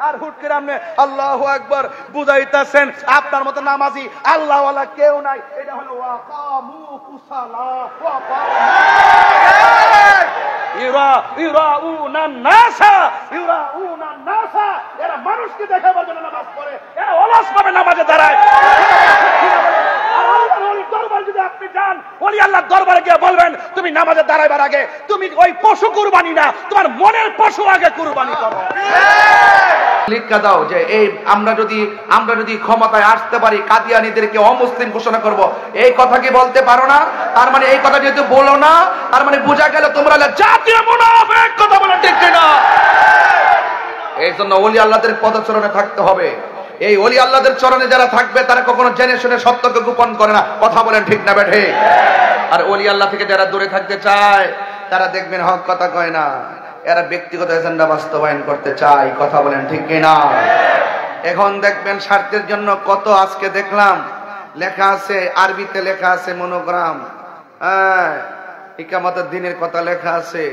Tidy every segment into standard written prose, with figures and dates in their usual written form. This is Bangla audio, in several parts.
আর হুট করে আপনি আল্লাহু আকবার বুঝাইতেছেন আপনার মতো নামাজি আল্লাহ ওয়ালা কেউ নাই। এটা হলো ওয়াকামু কুসালা এরা মানুষকে দেখাবার জন্য নামাজ পড়ে, এরা অলস ভাবে নামাজে দাঁড়ায়। দরবার যদি আপনি যান, ওলি আল্লাহর দরবারে গিয়ে বলবেন তুমি নামাজে দাঁড়াইবার আগে তুমি ওই পশু কুরবানি না, তোমার মনের পশু আগে কুরবানি করো। লিখা দাও যে এই আমরা যদি ক্ষমতায় আসতে পারি কাদিয়ানীদেরকে অমুসলিম ঘোষণা করব, এই কথা কি বলতে পারো না? তার মানে এই কথা যেহেতু বলো না, তার মানে বোঝা গেল তোমরা জাতীয় মুনাফিক। কথা বলে ঠিক কিনা? এই জন্য ওলি আল্লাহদের পদচরণে থাকতে হবে। এই ওলি আল্লাহদের চরণে যারা থাকবে তারা কখনো জেনে শুনে সত্যকে গোপন করে না। কথা বলেন ঠিক না বেঠে? আর ওলি আল্লাহ থেকে যারা দূরে থাকতে চায় তারা দেখবেন হক কথা কয় না, এরা ব্যক্তিগত এজেন্ডা বাস্তবায়ন করতে চায়। কথা বলেন ঠিক কিনা? এখন দেখবেন স্বার্থের জন্য কত, আজকে দেখলাম লেখা আছে আরবিতে, লেখা আছে মনোগ্রাম, ইকামতের দিনের কথা লেখা আছে।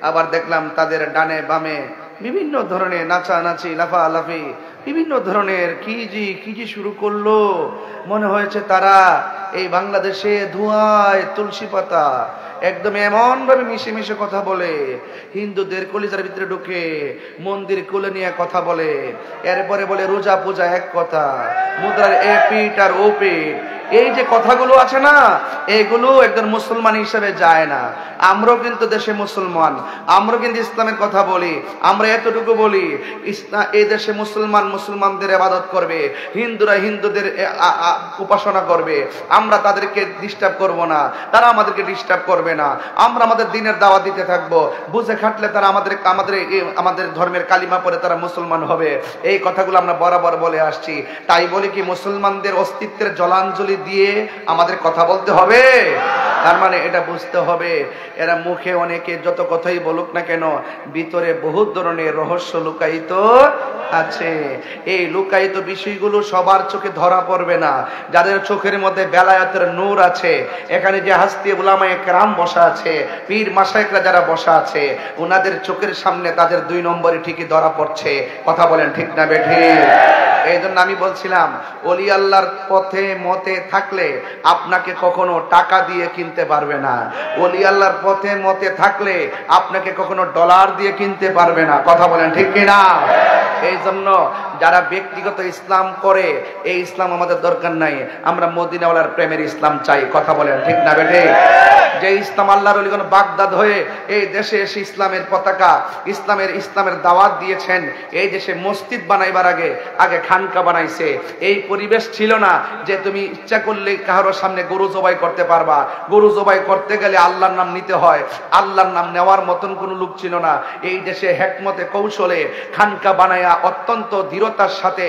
আবার দেখলাম তাদের ডানে বামে বিভিন্ন ধরনের নাচানাচি লাফালাফি, বিভিন্ন ধরনের কি জি শুরু করলো। মনে হয়েছে তারা এই বাংলাদেশে ধোঁয়ায় তুলসী পাতা একদম এমন ভাবে মিশে মিশে কথা বলে, হিন্দুদের কলিজার ভিতরে ঢুকে মন্দির কোলে নিয়ে কথা বলে, এরপরে বলে রোজা পূজা এক কথা, মুদ্রার এ পিঠ আর ও পিঠ। এই যে কথাগুলো আছে না, এগুলো একজন মুসলমান হিসেবে যায় না। আমরাও কিন্তু দেশে মুসলমান, আমরাও কিন্তু ইসলামের কথা বলি। আমরা এতটুকু বলি এই দেশে মুসলমানদের ইবাদত করবে, হিন্দুরা হিন্দুদের উপাসনা করবে, আমরা তাদেরকে ডিস্টার্ব করব না, তারা আমাদেরকে ডিস্টার্ব করবে না, আমরা আমাদের দ্বীনের দাওয়াত দিতে থাকবো। বুঝে খাটলে তারা আমাদের ধর্মের কালিমা পড়ে তারা মুসলমান হবে। এই কথাগুলো আমরা বরাবর বলে আসছি। তাই বলি কি মুসলমানদের অস্তিত্বের জলাঞ্জলি দিয়ে আমাদের কথা বলতে হবে? তার মানে এটা বুঝতে হবে এরা মুখে অনেকে যত কথাই বলুক না কেন, ভিতরে বহু ধরনের রহস্য লুকায়িত আছে। এই লুকায়িত বিষয়গুলো সবার চোখে ধরা পড়বে না। যাদের চোখের মধ্যে বেলায়েতের নূর আছে, এখানে যে হাস্তি উলামায়ে কেরাম বসা আছে, পীর মাশায়েখরা যারা বসা আছে, ওনাদের চোখের সামনে তাদের 2 নম্বরে ঠিকই ধরা পড়ছে। কথা বলেন ঠিক না বেঠিক? এই জন্য আমি বলছিলাম ওলি আল্লাহর পথে মতে থাকলে আপনাকে কখনো টাকা দিয়ে কিনতে পারবে না। ওলি আল্লাহর পথে মতে থাকলে আপনাকে কখনো ডলার দিয়ে কিনতে পারবে না। কথা বলেন ঠিক কিনা? এই জন্য যারা ব্যক্তিগত ইসলাম করে, এই ইসলাম আমাদের দরকার নাই। আমরা মদিনাওয়ালার প্রেমের ইসলাম চাই। কথা বলেন ঠিক না বেঠে? যে ইসলাম আল্লাহর ওলিগণ বাগদাদ হয়ে এই দেশে এসে ইসলামের পতাকা, ইসলামের দাওয়াত দিয়েছেন। এই দেশে মসজিদ বানাইবার আগে খানকা বানাইছে। এই পরিবেশ ছিল না যে তুমি ইচ্ছা করলে কারোর সামনে গরু জবাই করতে পারবা। গরু জবাই করতে গেলে আল্লাহর নাম নিতে হয়, আল্লাহর নাম নেওয়ার মতন কোনো লোক ছিল না। এই দেশে হেকমতে কৌশলে খানকা বানায়া অত্যন্ত দৃঢ়তার সাথে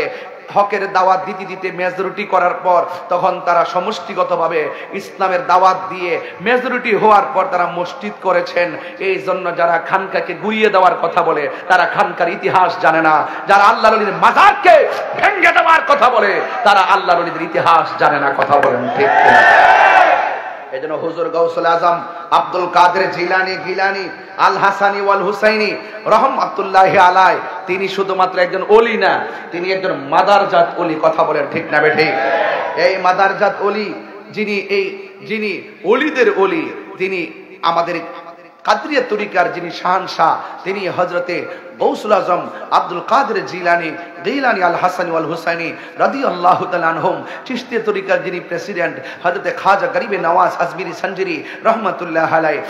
হকের দাওয়াত দিতে মেজরিটি করার পর তখন তারা সমষ্টিগতভাবে ইসলামের দাওয়াত দিয়ে মেজরিটি হওয়ার পর তারা মসজিদ করেছেন। এই জন্য যারা খানকাকে গুড়িয়ে দেওয়ার কথা বলে তারা খানকার ইতিহাস জানে না। যারা আল্লাহর ওলিদের মাজারকে ভেঙে দেওয়ার কথা বলে তারা আল্লাহর ওলিদের ইতিহাস জানে না। কথা বলেন ঠিক কিনা? এজন্য হুজুর গাউসুল আজম আব্দুল কাদের জিলানী আল হাসানি ওয়াল হুসাইনি রহমাতুল্লাহি আলাই, তিনি শুধুমাত্র একজন ওলি না, তিনি একজন মাদারজাত ওলি। কথা বলেন ঠিক না বেঠিক? এই মাদারজাত ওলি যিনি ওলিদের ওলি, তিনি আমাদের কাদরিয়া তরিকার যিনি শাহানশাহ, তিনি হযরতে গাউসুল আজম আব্দুল কাদের জিলানী আল হাসানি ওয়াল হুসাইনি রাদিয়াল্লাহু তাআলা আনহুম। চিশতিয়া তরিকার যিনি প্রেসিডেন্ট হযরতে খাজা গরিবে নওয়াজ আজমিরি সঞ্জরি রহমাতুল্লাহ আলাইহি।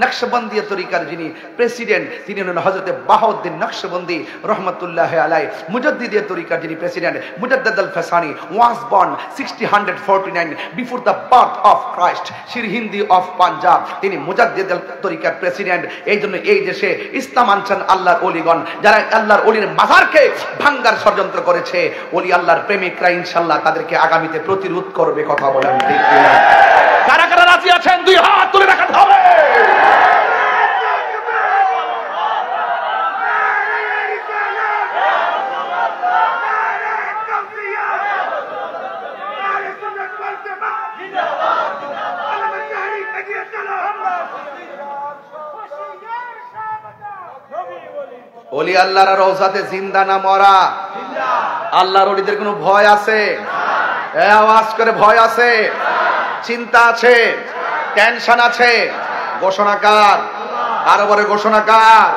নকশবন্দিয়া তরিকার যিনি প্রেসিডেন্ট তিনি হলেন হযরতে বাহাউদ্দিন নকশবন্দি রহমাতুল্লাহ আলাইহি। মুজাদ্দিদিয়া তরিকার যিনি president Mujaddid Al Fasani was born 1649 before the birth of Christ, Sirhindi of Punjab, তিনি মুজাদ্দিদ আল তরিকার প্রেসিডেন্ট। এই জন্য এই দেশে ইসলাম আনছেন আল্লাহর ওলিগণ। যারা আল্লাহর ওলির মাজারকে ভাঙ্গার ষড়যন্ত্র করেছে, ওলি আল্লাহর প্রেমিকরা ইনশাআল্লাহ তাদেরকে আগামীতে প্রতিরোধ করবে। কথা বলেন ঠিক কিনা? কারা কারা রাজি আছেন 2 হাত তুলে দেখাতে হবে। ওলি আল্লাহর রওজাতে জিন্দা না মরা? আল্লাহর ওলিদের কোনো ভয় আছে? আওয়াজ করে ভয় আছে, চিন্তা আছে, টেনশন আছে? ঘোষণাকার, আরো বড় ঘোষণাকার।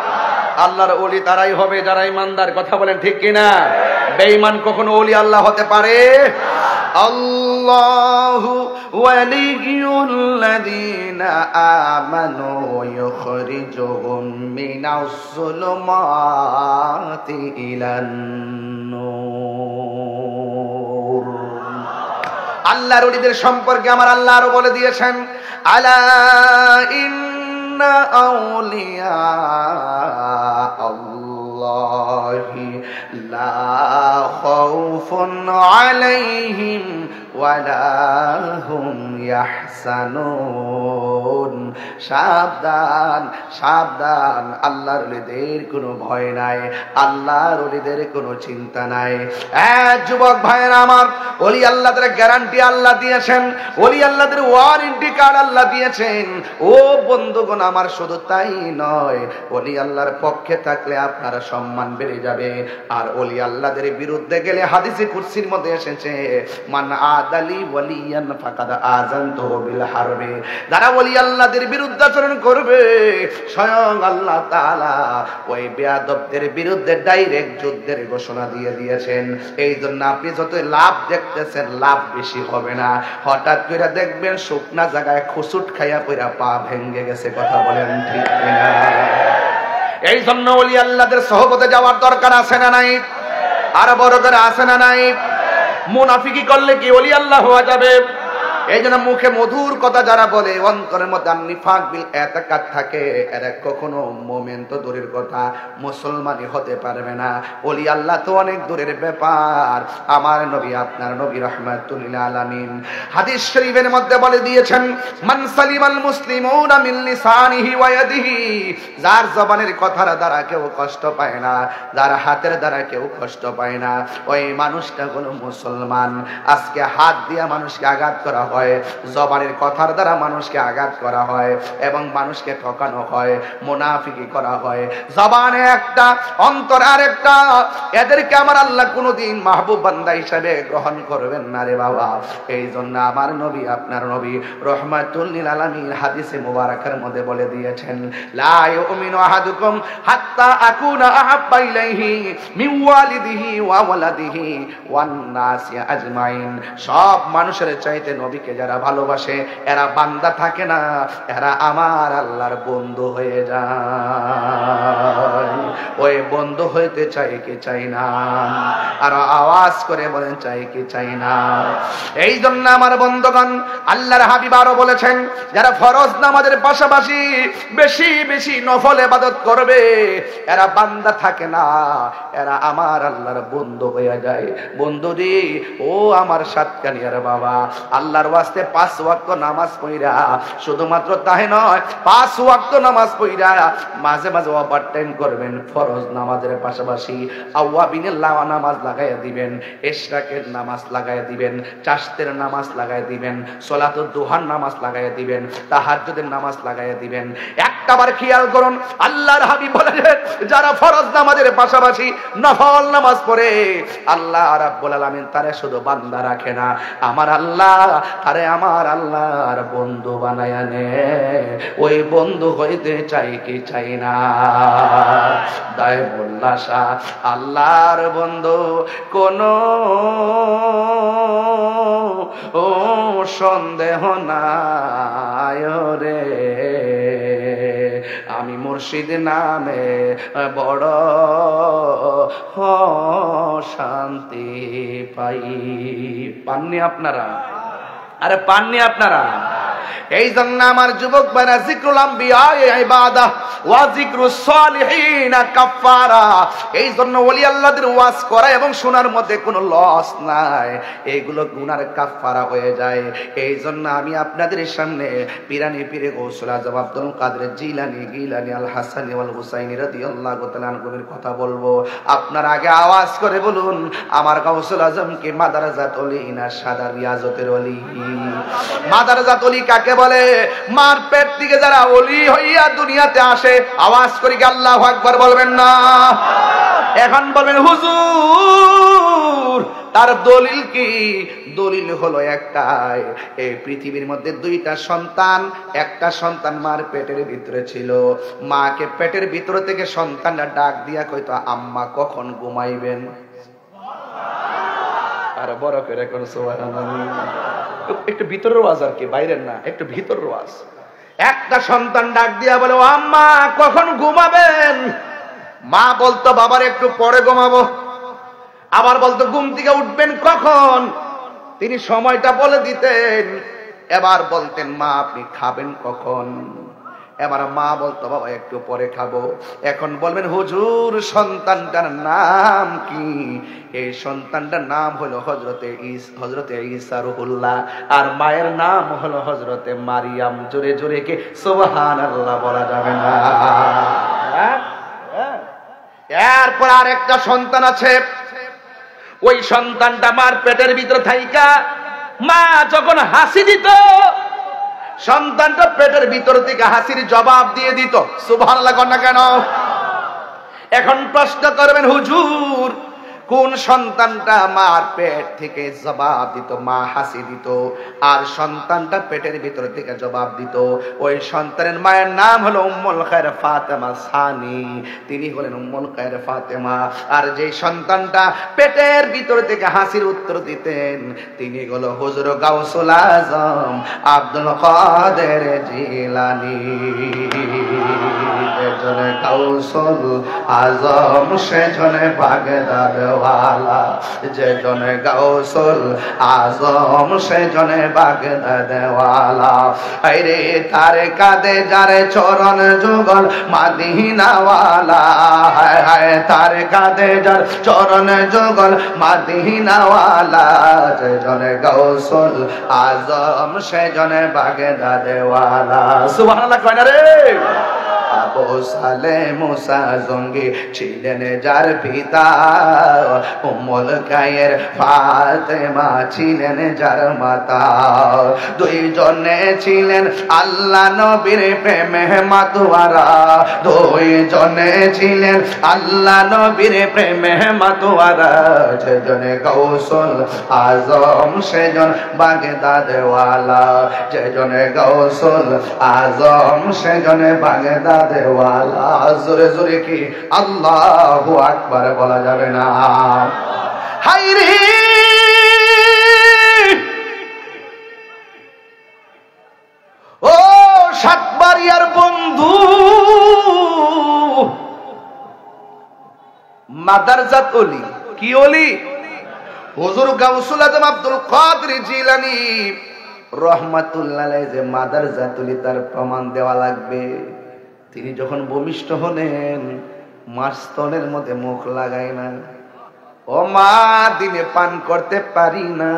আল্লাহর ওলি তারাই হবে যারা ইমানদার। কথা বলেন ঠিক কিনা? বেঈমান কখনো ওলি আল্লাহ হতে পারে? আল্লাহু ওয়ালিয়ুল্লাযীনা আমানু ইউখরিজুহুম মিনাস যুলুমাতি ইলান নূর। আল্লাহর ওলিদের সম্পর্কে আমার আল্লাহ আরো বলে দিয়েছেন, আলা ইন্না আউলিয়া আল্লাহি লা খাউফুন আলাইহিম ওয়ালা হুম ইয়াহসানুন। সাবধান সাবধান, আল্লাহর ওলিদের কোনো ভয় নাই, আল্লাহর ওলিদের কোনো চিন্তা নাই। যুবক ভাইয়েরা আমার, ওলি আল্লাহদের গ্যারান্টি আল্লাহ দিয়েছেন, ওলি আল্লাহদের ওয়ারেন্টি কার্ড আল্লাহ দিয়েছেন। ও বন্ধুগণ আমার, শুধু তাই নয়, ওলি আল্লাহর পক্ষে থাকলে আপনার সম্মান বেড়ে যাবে। আর ওলি আল্লাহদের বিরুদ্ধে গেলে হাদিসে কুরসির মধ্যে এসেছে, মান আদালি ওয়ালিয়ান ফাকাদ আযানতুহু বিল হারবি। যারা ওলি আল্লাহদের বিরুদ্ধাচরণ করবে, স্বয়ং আল্লাহ তাআলা ওই বেয়াদবদের বিরুদ্ধে ডাইরেক্ট যুদ্ধের ঘোষণা দিয়ে দিয়েছেন। এই জন্য আপনি যত লাভ দেখতেছেন, লাভ বেশি হবে না। হঠাৎ করে দেখবেন শুকনা জায়গায় খুসুট খাইয়া পইরা পা ভেঙে গেছে। কথা বলেন ঠিক কিনা? এই জন্য ওলি আল্লাহদের সহবতে যাওয়ার দরকার আছে না নাই? আর বড় করে আছে না নাই? মুনাফিকি করলে কি ওলি আল্লাহ হওয়া যাবে? এই জন্য মুখে মধুর কথা যারা বলে, অন্তরের মধ্যে নিফাক বিল এতাকাদ থাকে, এরা কখনো মুমিন তো দূরের কথা, মুসলমানই হতে পারবে না। ওলি আল্লাহ তো অনেক দূরের ব্যাপার। আমার নবী, আপনার নবী রাহমাতুল লিল আলামিন হাদিস শরীফের মধ্যে বলে দিয়েছেন, মান সালিমাল মুসলিমুনা মিন লিসানিহি ওয়া ইয়াদিহি। যার জবানের কথার দ্বারা কেউ কষ্ট পায় না, যার হাতের দ্বারা কেউ কষ্ট পায় না, ওই মানুষটা হলো মুসলমান। আজকে হাত দিয়ে মানুষকে আঘাত করা হয়, জবানের কথার দ্বারা মানুষকে আঘাত করা হয় এবং মানুষকে ঠকানো হয়, মুনাফিকি করা হয়। জবানে একটা, অন্তরে আরেকটা। এদেরকে আমার আল্লাহ কোনোদিন মাহবুব বান্দা হিসেবে গ্রহণ করবেন না রে বাবা। এই জন্য আমার নবী, আপনার নবী রাহমাতুল লিল আলামিন হাদিসে মুবারাকার মধ্যে বলে দিয়েছেন, লা ইউমিনু আহাদুকুম হাত্তা আকুনা আহাব্বা ইলাইহি মিন ওয়ালিদিহি ওয়া ওয়ালাদিহি ওয়ান নাসি আজমাইন। সব মানুষের চাইতে নবীকে যারা ভালোবাসে, এরা বান্দা থাকে না, এরা আমার আল্লাহর বন্ধু হয়ে যায়। ওই বন্ধু হইতে চাই কি চাই না? আর আওয়াজ করে বলেন, চাই কি চাই না? এই জন্য আমার বন্ধুগণ, আল্লাহর হাবিব আরো বলেছেন, যারা ফরজ নামাজের পাশাপাশি বেশি বেশি নফল ইবাদত করবে, এরা বান্দা থাকে না, এরা আমার আল্লাহর বন্ধু হয়ে যায়। বন্ধু রে, ও আমার সাতকানিয়ার বাবা, আল্লাহর ওয়াস্তে 5 ওয়াক্ত নামাজ পড়া, শুধুমাত্র তাই নয়, 5 ওয়াক্ত নামাজ পড়া মাঝে মাঝে ওভার টাইম করবেন। ফরজ নামাজের পাশাপাশি আওয়াবিনের নামাজ লাগাইয়া দিবেন, ইশরাকের নামাজ লাগাইয়া দিবেন, চাশতের নামাজ লাগাইয়া দিবেন, সলাতুদ দুহার নামাজ লাগাইয়া দিবেন, তাহাজ্জুদের নামাজ লাগাইয়া দিবেন। একটাবার খেয়াল করুন, আল্লাহর হাবিব বলেন, যারা ফরজ নামাজের পাশাপাশি নফল নামাজ পড়ে, আল্লাহ রাব্বুল আলামিন তারে শুধু বান্দা রাখে না, আমার আল্লাহ আরে আমার আল্লাহর বন্ধু বানায়া নে। ওই বন্ধু হইতে চাই কি চাই না? দায় বল্লাসা আল্লাহর বন্ধু কোনো ও সন্দেহ নাই রে, আমি মুর্শিদ নামে বড় শান্তি পাই। পাননি আপনারা? আরে পাননি আপনারা? এই জন্য আমার যুবক ভাইরা, যিকরুল আম্বিয়া ইবাদাহ ওয়া যিকরুস সালিহিন কাফারা। এই জন্য ওলি আল্লাহদের ওয়াজ করা এবং শোনার মধ্যে কোনো লস নাই, এগুলো গুনার কাফারা হয়ে যায়। এই জন্য আমি আপনাদের সামনে পিরানি পীরে গৌসুল আজম আব্দুল কাদের জিলানী গিলানী আল হাসানী ওয়াল হুসাইনী রাদিয়াল্লাহু তাআলা আনহুর কথা বলবো। আপনারা আগে আওয়াজ করে বলুন, আমার গৌসুল আজম কে মাদারাজাত ওলি না সাদা রিয়াজতের ওলি? মাদারাজাত ওলি কাকে বলে? মার পেট থেকে যারা ওলি হইয়া দুনিয়াতে আসে, আওয়াজ করি কি আল্লাহু আকবার বলবেন না? এখন বলবেন হুজুর তার দলিল কি? দলিল হলো একটাই, এই পৃথিবীর মধ্যে দুইটা সন্তান, একটা সন্তান মার পেটের ভিতরে ছিল, মাকে পেটের ভিতর থেকে সন্তানটা ডাক দিয়া কইতো আম্মা কখন ঘুমাইবেন? আর বড় করে কোন সুবহানাল্লাহ, একটু ভিতরের ওয়াজ আর কি, বাইরের না, একটু ভিতরের ওয়াজ। একটা সন্তান ডাক দিয়া বলে ও আম্মা কখন ঘুমাবেন? মা বলতো বাবার একটু পরে ঘুমাবো, আবার বলতো ঘুম থেকে উঠবেন কখন? তিনি সময়টা বলে দিতেন। এবার বলতেন মা আপনি খাবেন কখন? এবার মা বলতো বাবা একটু পরে খাবো। এখন বলবেন হুজুর সন্তানটার নাম কি? এই সন্তানটার নাম হলো হযরতে ঈসা রুহুল্লাহ, আর মায়ের নাম হলো হযরতে মারিয়াম। জোরে জোরে কে সুবহানাল্লাহ বলা যাবে না? এরপর আর একটা সন্তান আছে, ওই সন্তানটা মার পেটের ভিতরে থাইকা মা যখন হাসি দিত, সন্তানটা পেটের ভিতর থেকে হাসির জবাব দিয়ে দিত। সুবহানাল্লাহ না কেন? এখন প্রশ্ন করবেন হুজুর কোন সন্তানটা মার পেট থেকে জবাব দিত, মা হাসি দিত, আর সন্তানটা পেটের ভিতর থেকে জবাব দিত? ওই সন্তানের মায়ের নাম হলো উম্মুল খায়র ফাতেমা সানি, তিনি হলেন উম্মুল খায়র ফাতেমা। আর যে সন্তানটা পেটের ভিতর থেকে হাসির উত্তর দিতেন তিনি হলো হুজুর গাউসুল আজম আব্দুল কাদের জিলানী। সেজনে গাউসুল আজম, সেজনে বাগদাদ ওয়ালা, যেজনে গাউসুল আজম সেজনে বাগদাদ ওয়ালা। আরে তার কাঁধে যারে চরণ যুগল মদিনা ওয়ালা, হায় হায় তার কাঁধে যার চরণ যুগল মদিনা ওয়ালা, যেজনে গাউসুল আজম সেজনে বাগদাদ ওয়ালা। সুবহানাল্লাহ কয় না রে? আবু সালে মুসা জঙ্গি ছিলেন যার পিতা, উম্মুল খায়র ফাতেমা ছিলেন যার মাতা। দুইজনে ছিলেন আল্লাহ নবীর প্রেমে মাতোয়ারা, দুইজনে ছিলেন আল্লাহ নবীর প্রেমে মাতোয়ারা, যেজনে গাউসুল আজম সেজন বাগদাদ ওয়ালা, যেজনে গাউসুল আজম সেজনে বাগদাদ ওয়ালা। জোরে জোরে কি আল্লাহু আকবার বলা যাবে না? হায়রে ও সাতবাড়িয়ার বন্ধু, মাদারজাত ওলি। কি ওলি? হুজুর গাউসুল আজম আব্দুল কাদের জিলানী রহমাতুল্লাহ আলাইহি যে মাদারজাত ওলি তার প্রমাণ দেওয়া লাগবে। তিনি যখন ভূমিষ্ঠ হলেন মাস্তনের মধ্যে মুখ লাগায় না, ও মা দিনে পান করতে পারি না,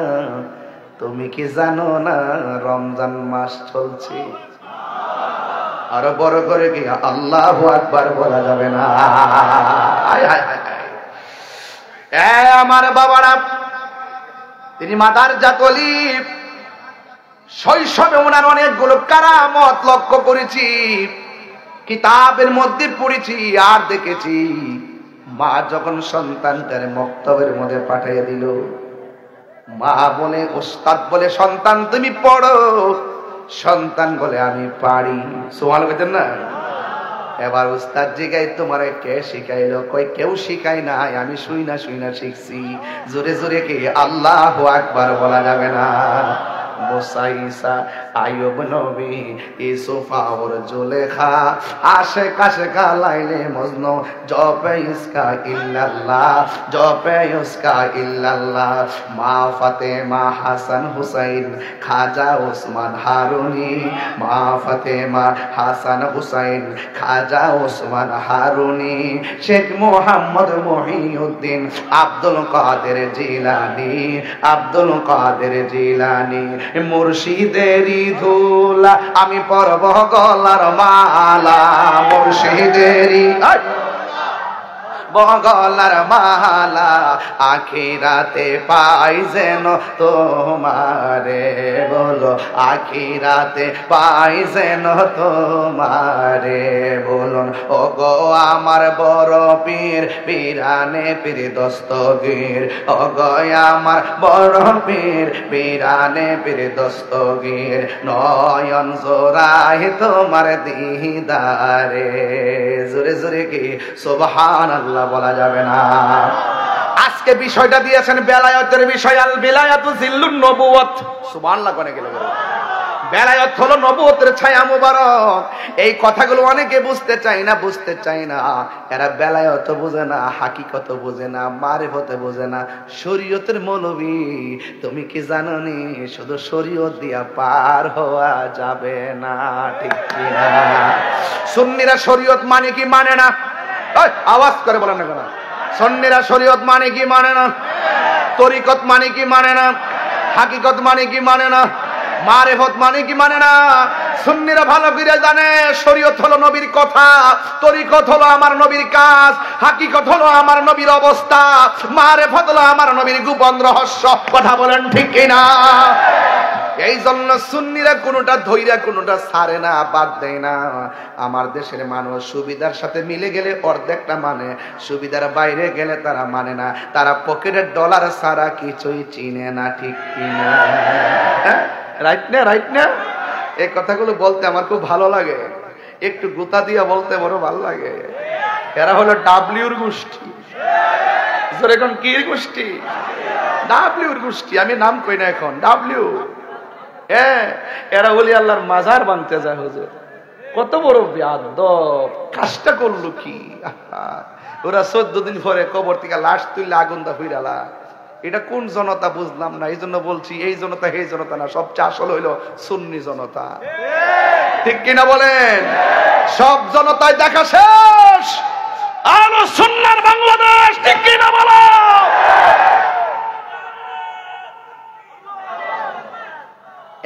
তুমি কি জানো না রমজান মাস চলছে? আরো বড় করে কি আল্লাহু আকবার বলা যাবে না? আমার বাবারা, তিনি মাদারজাত ওলি। শৈশবে ওনার অনেকগুলো কারামত লক্ষ্য করেছি, কিতাবের মধ্যে পড়েছি আর দেখেছি। মা যখন সন্তানটার মক্তবের মধ্যে পাঠিয়ে দিল, মা বলে ওস্তাদ বলে সন্তান তুমি পড়ো, সন্তান বলে আমি পারি। সুবহানাল্লাহ বলেন না? এবার উস্তাদ জিগাই তোমারে কে শিখাইলো? কই কেউ শিখাই নাই, আমি শুইনা শুইনা শিখছি। জোরে জোরে কি আল্লাহু আকবার বলা যাবে না? মুসা, ঈসা, আইয়ুব নবী, ইউসুফ আর জুলেখা, আশিক আশিকা লাইলে মজনু, জপে ইসকা ইল্লাল্লাহ, জপে ইসকা ইল্লাল্লাহ। মা ফাতেমা, হাসান হুসাইন, খাজা ওসমান হারুনি, মা ফাতেমা, হাসান হুসাইন, খাজা ওসমান হারুনি, শেখ মুহাম্মদ মহিউদ্দিন, আব্দুল কাদের জিলানী, আব্দুল কাদের জিলানী। মুর্শিদেরই ধুলা আমি পরব গলার মালা, মুর্শিদেরই গলার মালা আখিরাতে পাই যেন তোমারে, বলো আখিরাতে পাই যেন তোমারে, বলুন ও গো আমার বড় পীর পীরানে পীর দস্তগীর, ও গো আমার বড় পীর পীরানে পীর দস্তগীর, নয়ন জোড়াই তোমার দিদারে। জোরে জোরে কি সুবহানাল্লাহ বলা যাবে না? আজকে বিষয়টা দিয়েছেন বেলায়েতের বিষয়, আল বেলায়াতু জিল্লুন নবুওয়াত। সুবহানাল্লাহ কোনে গেল? বেলায়েত হলো নবুয়তের ছায়া মুবারক। এই কথাগুলো অনেকে বুঝতে চায় না। এরা বেলায়েত বোঝে না, হাকিকত বোঝে না, মারিফত বোঝে না, শরীয়তের মৌলবী। তুমি কি জানো নি শুধু শরীয়ত দিয়া পার হওয়া যাবে না, ঠিক কি না? সুন্নিরা শরীয়ত মানে কি মানে না? আওয়াজ করে বলেন না কেন? সুন্নিরা শরীয়ত মানে কি মানে না? তরিকত মানে কি মানে না? হাকিকত মানে কি মানে না? মারিফত মানে কি মানে না? সুন্নিরা ভালো করে জানে শরীয়ত হলো নবীর কথা, তরিকত হলো আমার নবীর কাজ, হাকিকত হলো আমার নবীর অবস্থা, মারিফত হলো আমার নবীর গোপন রহস্য। কথা বলেন ঠিক কি না? এই জন্য সুন্নিরা কোনোটা ধৈর্য কোনোটা ছাড়ে না, বাদ দেয় না। আমার দেশের মানুষ সুবিধার সাথে মিলে গেলে অর্ধেকটা মানে, সুবিধার বাইরে গেলে তারা মানে না। তারা পকেটের ডলার ছাড়া কিছুই চিনে না, ঠিক কিনা? রাইট না? রাইট না? এই কথাগুলো বলতে আমার খুব ভালো লাগে, একটু গুতা দিয়া বলতে বড় ভালো লাগে। এরা হলো ডাব্লিউর গোষ্ঠী। এখন কি গোষ্ঠী? ডাব্লিউর গোষ্ঠী। আমি নাম কই না এখন, ডাব্লিউ। হ্যাঁ, এরা ওলি আল্লাহর মাজার বানতে যায়। হুজুর কত বড় বেয়াদব কাজটা করলো কি! ওরা 14 দিন পরে কবর থেকে লাশ তুললে আগুন দা ফিরালা। এটা কোন জনতা বুঝলাম না। এই জন্য বলছি এই জনতা এই জনতা না, সবচেয়ে আসল হইল সুন্নি জনতা, ঠিক কিনা বলেন? সব জনতায় দেখা শেষ, আলো সুন্নার বাংলাদেশ, ঠিক কিনা বলো?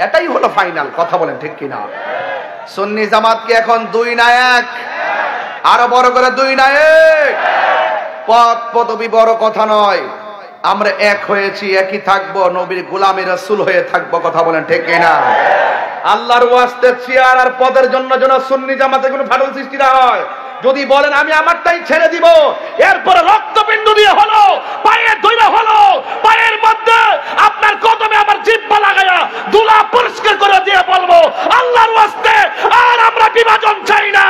এটাই হলো ফাইনাল। কথা বলেন ঠিক কিনা? সুন্নি জামাত কি এখন 2 না 1? আরো বড় করে 2 না 1? পদ পদবি বড় কথা নয়, আমরা এক হয়েছি, একই থাকবো, নবীর গোলামী রাসূল হয়ে থাকবো। কথা বলেন ঠিক কিনা? আল্লাহর ওয়াস্তে চেয়ার আর পদের জন্য যেন সুন্নি জামাতে কোনো ফাটল সৃষ্টি না হয়। যদি বলেন আমি আমারটাই ছেড়ে দিব, এরপরে রক্তবিন্দু দিয়ে হলো, পায়ে ধইরা হলো, পায়ের মধ্যে আপনার কদমে আমার জিহ্বা লাগায়া দুলা পরিষ্কার করে দিয়ে বলবো আল্লাহর ওয়াস্তে আর আমরা বিভাজন চাই না,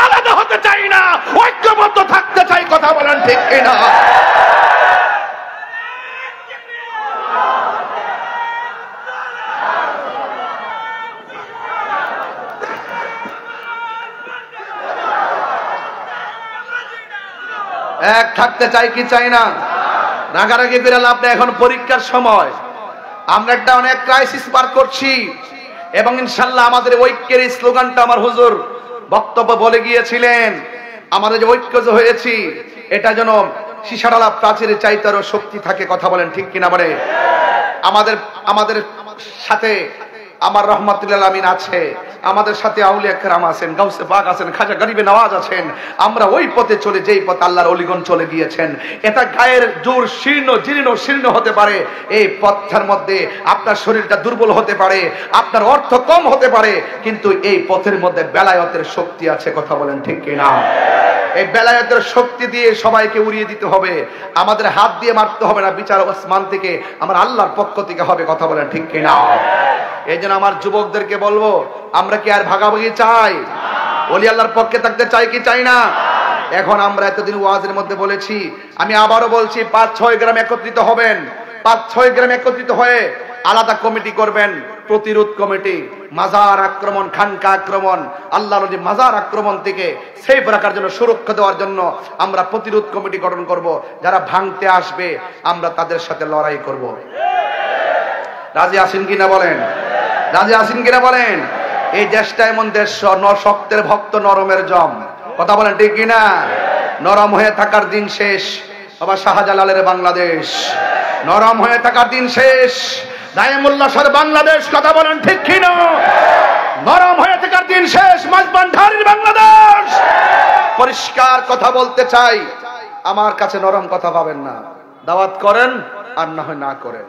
আলাদা হতে চাই না, ঐক্যবদ্ধ থাকতে চাই। কথা বলেন ঠিক কিনা? এক থাকতে চাই কি চাই না? রাগারাগি করে লাভ নেই। এখন পরীক্ষার সময়, আমরা একটা অনেক ক্রাইসিস পার করছি এবং ইনশাআল্লাহ আমাদের ঐক্যের স্লোগানটা আমার হুজুর বক্তব্য বলে গিয়েছিলেন। আমাদের যে ঐক্য হয়েছি এটা যেন শিশারালা প্রাচীরের চাইতে আরো শক্তি থাকে। কথা বলেন ঠিক কিনা? বলে আমাদের সাথে আমার রহমাতুল্লাহ আমিন আছে, আমাদের সাথে আউলিয়া কেরাম আছেন, গাউসে পাক আছেন, খাজা গরিবে নওয়াজ আছেন। আমরা ওই পথে চলে যেই পথ আল্লাহর অলিগণ চলে গিয়েছেন। এটা গায়ের জোর শীর্ণ হতে পারে, এই পথের মধ্যে আপনার শরীরটা দুর্বল হতে পারে, আপনার অর্থ কম হতে পারে, কিন্তু এই পথের মধ্যে বেলায়েতের শক্তি আছে। কথা বলেন ঠিক কিনা? এই বেলায়েতের শক্তি দিয়ে সবাইকে উড়িয়ে দিতে হবে। আমাদের হাত দিয়ে মারতে হবে না, বিচার আসমান থেকে, আমার আল্লাহর পক্ষ থেকে হবে। কথা বলেন ঠিক কিনা? এই জন্য আমার যুবকদেরকে বলবো, আমরা কি আর ভাগাভাগি চাই? ওলি আল্লাহর পক্ষে থাকতে চাই কি চাই না? এখন আমরা এতদিন ওয়াজের মধ্যে বলেছি, আমি আবারও বলছি, 5-6 গ্রাম একত্রিত হবেন। 5-6 গ্রাম একত্রিত হয়ে আলাদা কমিটি করবেন, প্রতিরোধ কমিটি। মাজার আক্রমণ, খানকা আক্রমণ, আল্লাহর মাজার আক্রমণ থেকে সেফ রাখার জন্য, সুরক্ষা দেওয়ার জন্য আমরা প্রতিরোধ কমিটি গঠন করব। যারা ভাঙতে আসবে আমরা তাদের সাথে লড়াই করব। রাজি আছেন কিনা বলেন? রাজি আছেন কিনা বলেন? এই দেশটা এমন দেশ, শক্তের ভক্ত নরমের জম। কথা বলেন ঠিক কিনা? নরম হয়ে থাকার দিন শেষ। বাবা শাহজালালের বাংলাদেশ নরম হয়ে থাকার দিন শেষ। দায়েমুল্লাহ শাহর বাংলাদেশ। কথা বলেন ঠিক কিনা? নরম হয়ে থাকার দিন শেষ। মাঝবান্ধারীর বাংলাদেশ। পরিষ্কার কথা বলতে চাই, আমার কাছে নরম কথা পাবেন না, দাওয়াত করেন আর না হয় না করেন।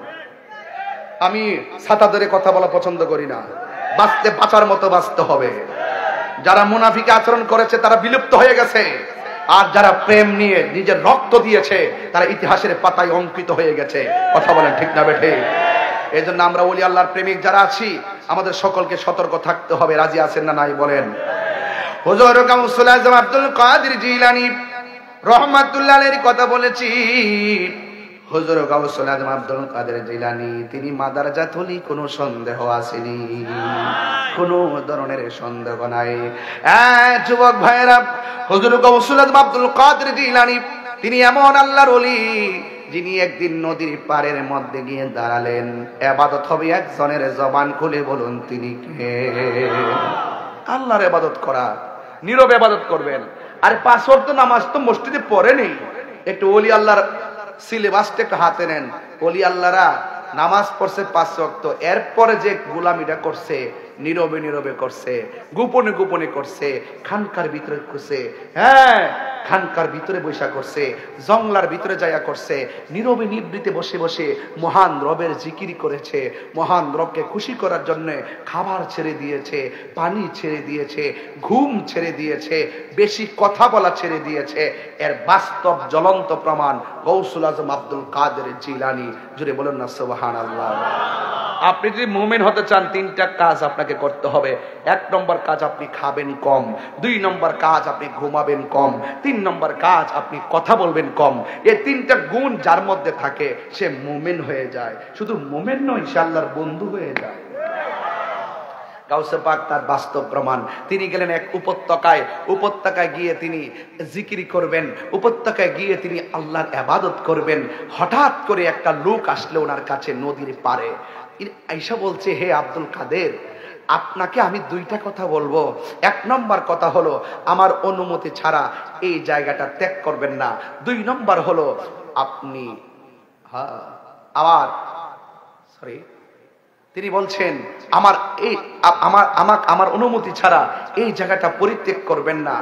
আমি ছাতা ধরে কথা বলা পছন্দ করি না, বাঁচতে বাঁচার মতো বাঁচতে হবে। যারা মুনাফিক আচরণ করেছে তারা বিলুপ্ত হয়ে গেছে, আর যারা প্রেম নিয়ে নিজের রক্ত দিয়েছে তারা ইতিহাসের পাতায় অঙ্কিত হয়ে গেছে। কথা বলেন ঠিক না বেঠে? এই জন্য আমরা ওলি আল্লাহর প্রেমিক যারা আছি আমাদের সকলকে সতর্ক থাকতে হবে। রাজি আছেন না নাই বলেন? হুজুর গাউসুল আজম আব্দুল কাদের জিলানী রহমাতুল্লাহ আলাইহির কথা বলেছি। হুজুর গাউসুল আজম আব্দুল কাদের জিলানী তিনি মাদারজাত হলি কোনো সন্দেহ আসেনি, কোনো ধরনের সন্দেহ নাই। যুবক ভাইরা, হুজুর গাউসুল আজম আব্দুল কাদের জিলানী তিনি এমন আল্লাহর ওলি যিনি একদিন নদীর পাড়ের মধ্যে গিয়ে দাঁড়ালেন। ইবাদত হবে একজনের, জবান খুলে বলুন তিনি কে? আল্লাহর ইবাদত করা, নীরবে ইবাদত করবেন। আর 5 ওয়াক্ত নামাজ তো মসজিদে পড়ে নেই। একটু ওলি আল্লাহর সিলেবাসটা একটু হাতে নেন। ওলি আল্লাহরা নামাজ পড়ছে 5 ওয়াক্ত, এরপরে যে গোলামিটা করছে নীরবে নীরবে করছে, গোপনে গোপনে করছে, খানকার ভিতরে করছে। হ্যাঁ, খানকার ভিতরে বৈশা করছে, জংলার ভিতরে যাইয়া করছে, নীরবে নিবৃতে বসে বসে মহান রবের জিকির করেছে। মহান রবকে খুশি করার জন্য খাবার ছেড়ে দিয়েছে, পানি ছেড়ে দিয়েছে, ঘুম ছেড়ে দিয়েছে, বেশি কথা বলা ছেড়ে দিয়েছে। এর বাস্তব জ্বলন্ত প্রমাণ গাউসুল আজম আব্দুল কাদের জিলানী। জুড়ে বলুন না সুবহানাল্লাহ। আপনি যদি মুমিন হতে চান 3টা কাজ আপনাকে করতে হবে। 1 নম্বর কাজ, আপনি খাবেন কম। 2 নম্বর কাজ, আপনি ঘুমাবেন কম। 3 নম্বর কাজ, আপনি কথা বলবেন কম। এই 3টা গুণ যার মধ্যে থাকে সে মুমিন হয়ে যায়। শুধু মুমিন নয়, সে আল্লাহর বন্ধু হয়ে যায়। গাউসে পাক তার বাস্তব প্রমাণ। তিনি গেলেন এক উপত্যকায় গিয়ে তিনি জিকির করবেন, উপত্যকায় গিয়ে তিনি আল্লাহর ইবাদত করবেন। হঠাৎ করে একটা লোক আসলে ওনার কাছে নদীর পাড়ে। আয়েশা বলছে, হে আব্দুল কাদের, আপনাকে আমি 2টা কথা বলবো। 1 নম্বর কথা হলো আমার অনুমতি ছাড়া এই জায়গাটা ত্যাগ করবেন না। 2 নম্বর হলো আপনি তিনি বলছেন আমার অনুমতি ছাড়া এই জায়গাটা পরিত্যাগ করবেন না।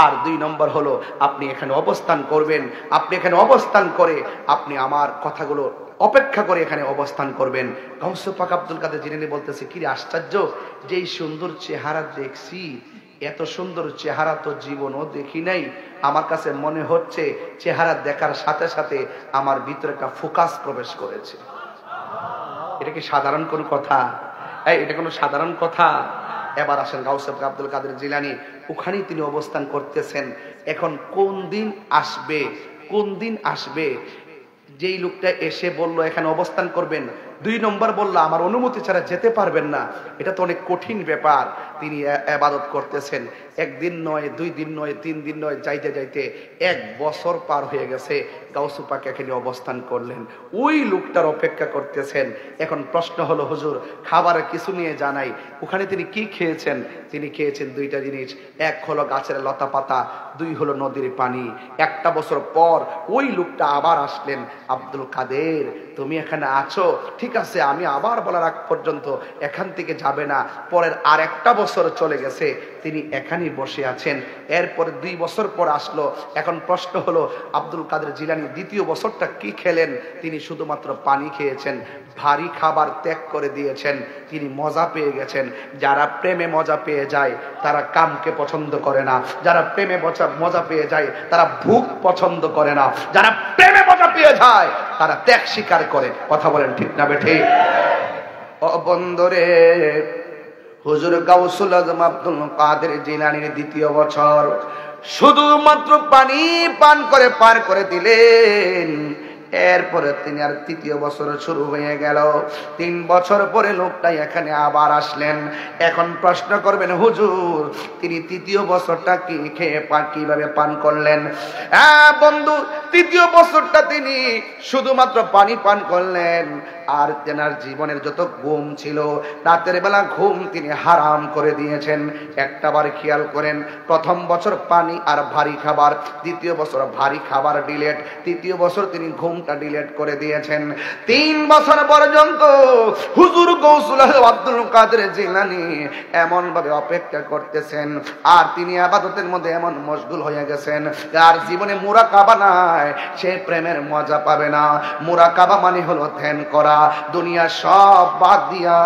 আর 2 নম্বর হলো আপনি এখানে অবস্থান করবেন। আপনি এখানে অবস্থান করে আপনি আমার কথাগুলো অপেক্ষা করে এখানে অবস্থান করবেন। গাউসে পাক আব্দুল কাদের জিলানী বলতেছে, কি আশ্চর্য, যেই সুন্দর চেহারা দেখছি, এত সুন্দর চেহারা তো জীবনও দেখি নাই। আমার কাছে মনে হচ্ছে চেহারা দেখার সাথে সাথে আমার ভিতরে একটা ফোকাস প্রবেশ করেছে। এটা কি সাধারণ কোন কথা? এটা কোনো সাধারণ কথা? এবার আসেন গাউসে পাক আব্দুল কাদের জিলানী, ওখানেই তিনি অবস্থান করতেছেন। এখন কোন দিন আসবে যেই লোকটা এসে বলল এখানে অবস্থান করবেন, 2 নম্বর বলল আমার অনুমতি ছাড়া যেতে পারবেন না। এটা তো অনেক কঠিন ব্যাপার। তিনি ইবাদত করতেছেন। 1 দিন নয়, 2 দিন নয়, 3 দিন নয়, যাইতে যাইতে 1 বছর পার হয়ে গেছে। গাউসে পাক এখানে অবস্থান করলেন, ওই লোকটার অপেক্ষা করতেছেন। এখন প্রশ্ন হলো, হুজুর খাবারের কিছু নিয়ে জানাই। ওখানে তিনি কি খেয়েছেন? তিনি খেয়েছেন 2টা জিনিস। 1 হলো গাছের লতা পাতা, 2 হলো নদীর পানি। 1টা বছর পর ওই লোকটা আবার আসলেন, আব্দুল কাদের তুমি এখানে আছো, ঠিক আছে, আমি আবার বলার আগ পর্যন্ত এখান থেকে যাবে না। পরের আর 1টা বছর চলে গেছে, তিনি এখানেই বসে আছেন। এরপরে 2 বছর পর আসলো। এখন প্রশ্ন হলো, আব্দুল কাদের জিলানী 2য় বছরটা কি খেলেন? তিনি শুধুমাত্র পানি খেয়েছেন, ভারী খাবার ত্যাগ করে দিয়েছেন। তিনি মজা পেয়ে গেছেন। যারা প্রেমে মজা পেয়ে যায় তারা কামকে পছন্দ করে না। যারা প্রেমে মজা পেয়ে যায় তারা ভুক পছন্দ করে না। যারা প্রেমে মজা পেয়ে যায় তারা ত্যাগ স্বীকার করে। কথা বলেন ঠিক না বেঠে? ও বন্ধুরে, হুজুর গাউসুল আজম আব্দুল কাদের জিলানীর 2য় বছর শুধুমাত্র পানি পান করে পার করে দিলেন। এরপরে তিনি আর 3য় বছর শুরু হয়ে গেল। 3 বছর পরে লোকটা এখানে আবার আসলেন। এখন প্রশ্ন করবেন, হুজুর তিনি 3য় বছরটা কি খেয়ে কিভাবে পান করলেন? বন্ধু, 3য় বছরটা তিনি শুধুমাত্র পানি পান করলেন। আর তেনার জীবনের যত ঘুম ছিল, রাতের বেলা ঘুম তিনি হারাম করে দিয়েছেন। একটা বার খেয়াল করেন, 1ম বছর পানি আর ভারী খাবার, 2য় বছর ভারী খাবার ডিলেট, 3য় বছর তিনি ঘুম হুকুমটা ডিলিট করে দিয়েছেন। 3 বছর পর্যন্ত হুজুর গৌসুল আব্দুল কাদের জিলানী এমন ভাবে অপেক্ষা করতেছেন, আর তিনি ইবাদতের মধ্যে এমন মশগুল হয়ে গেছেন, আর জীবনে মুরাকাবা নাই, সে প্রেমের মজা পাবে না। মুরাকাবা মানে হলো ধ্যান করা, দুনিয়া সব বাদ দিয়া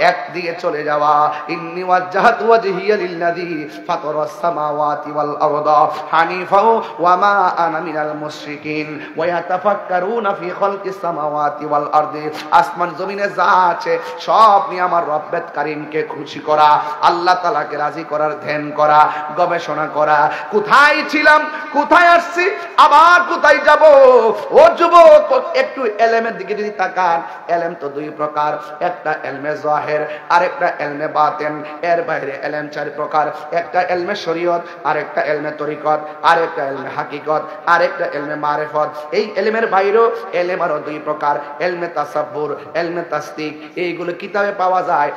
একদিকে চলে যাওয়া। ইন্নী ওয়াজ্জাহতু ওয়াজহিয়া লিল্লাযী ফাতারাস সামাওয়াতি ওয়াল আরদা হানিফা ওয়া মা আনা মিনাল মুশরিকিন ওয়া ইয়াতাফাক্কারুনা ফি খালকিস সামাওয়াতি ওয়াল আরদি। আসমান জমিনে যা আছে সব নিয়ে আমার রব্বে কারীমকে খুশি করা, আল্লাহ তাআলাকে রাজি করার ধ্যান করা, গবেষণা করা। কোথায় ছিলাম, কোথায় আসছি, আবার কোথায় যাব? ও যুবক, একটু এলেমের দিকে যদি তাকান, এলেম তো 2 প্রকার, একটা এলমে জাহির আর একটা এলমে বাতিন। এর বাইরে এলেম 4 প্রকার, একটা এলমে শরীয়ত, আর একটা এলমে তরিকত, আর একটা এলমে হাকিকত, আর একটা এলমে মারিফত। এই এলেমের বাইরেও এলেম আরো 2 প্রকার, এলমে তাসাব্বুর, এলমে তাসদিক। এইগুলো কিতাবে পাওয়া যায়,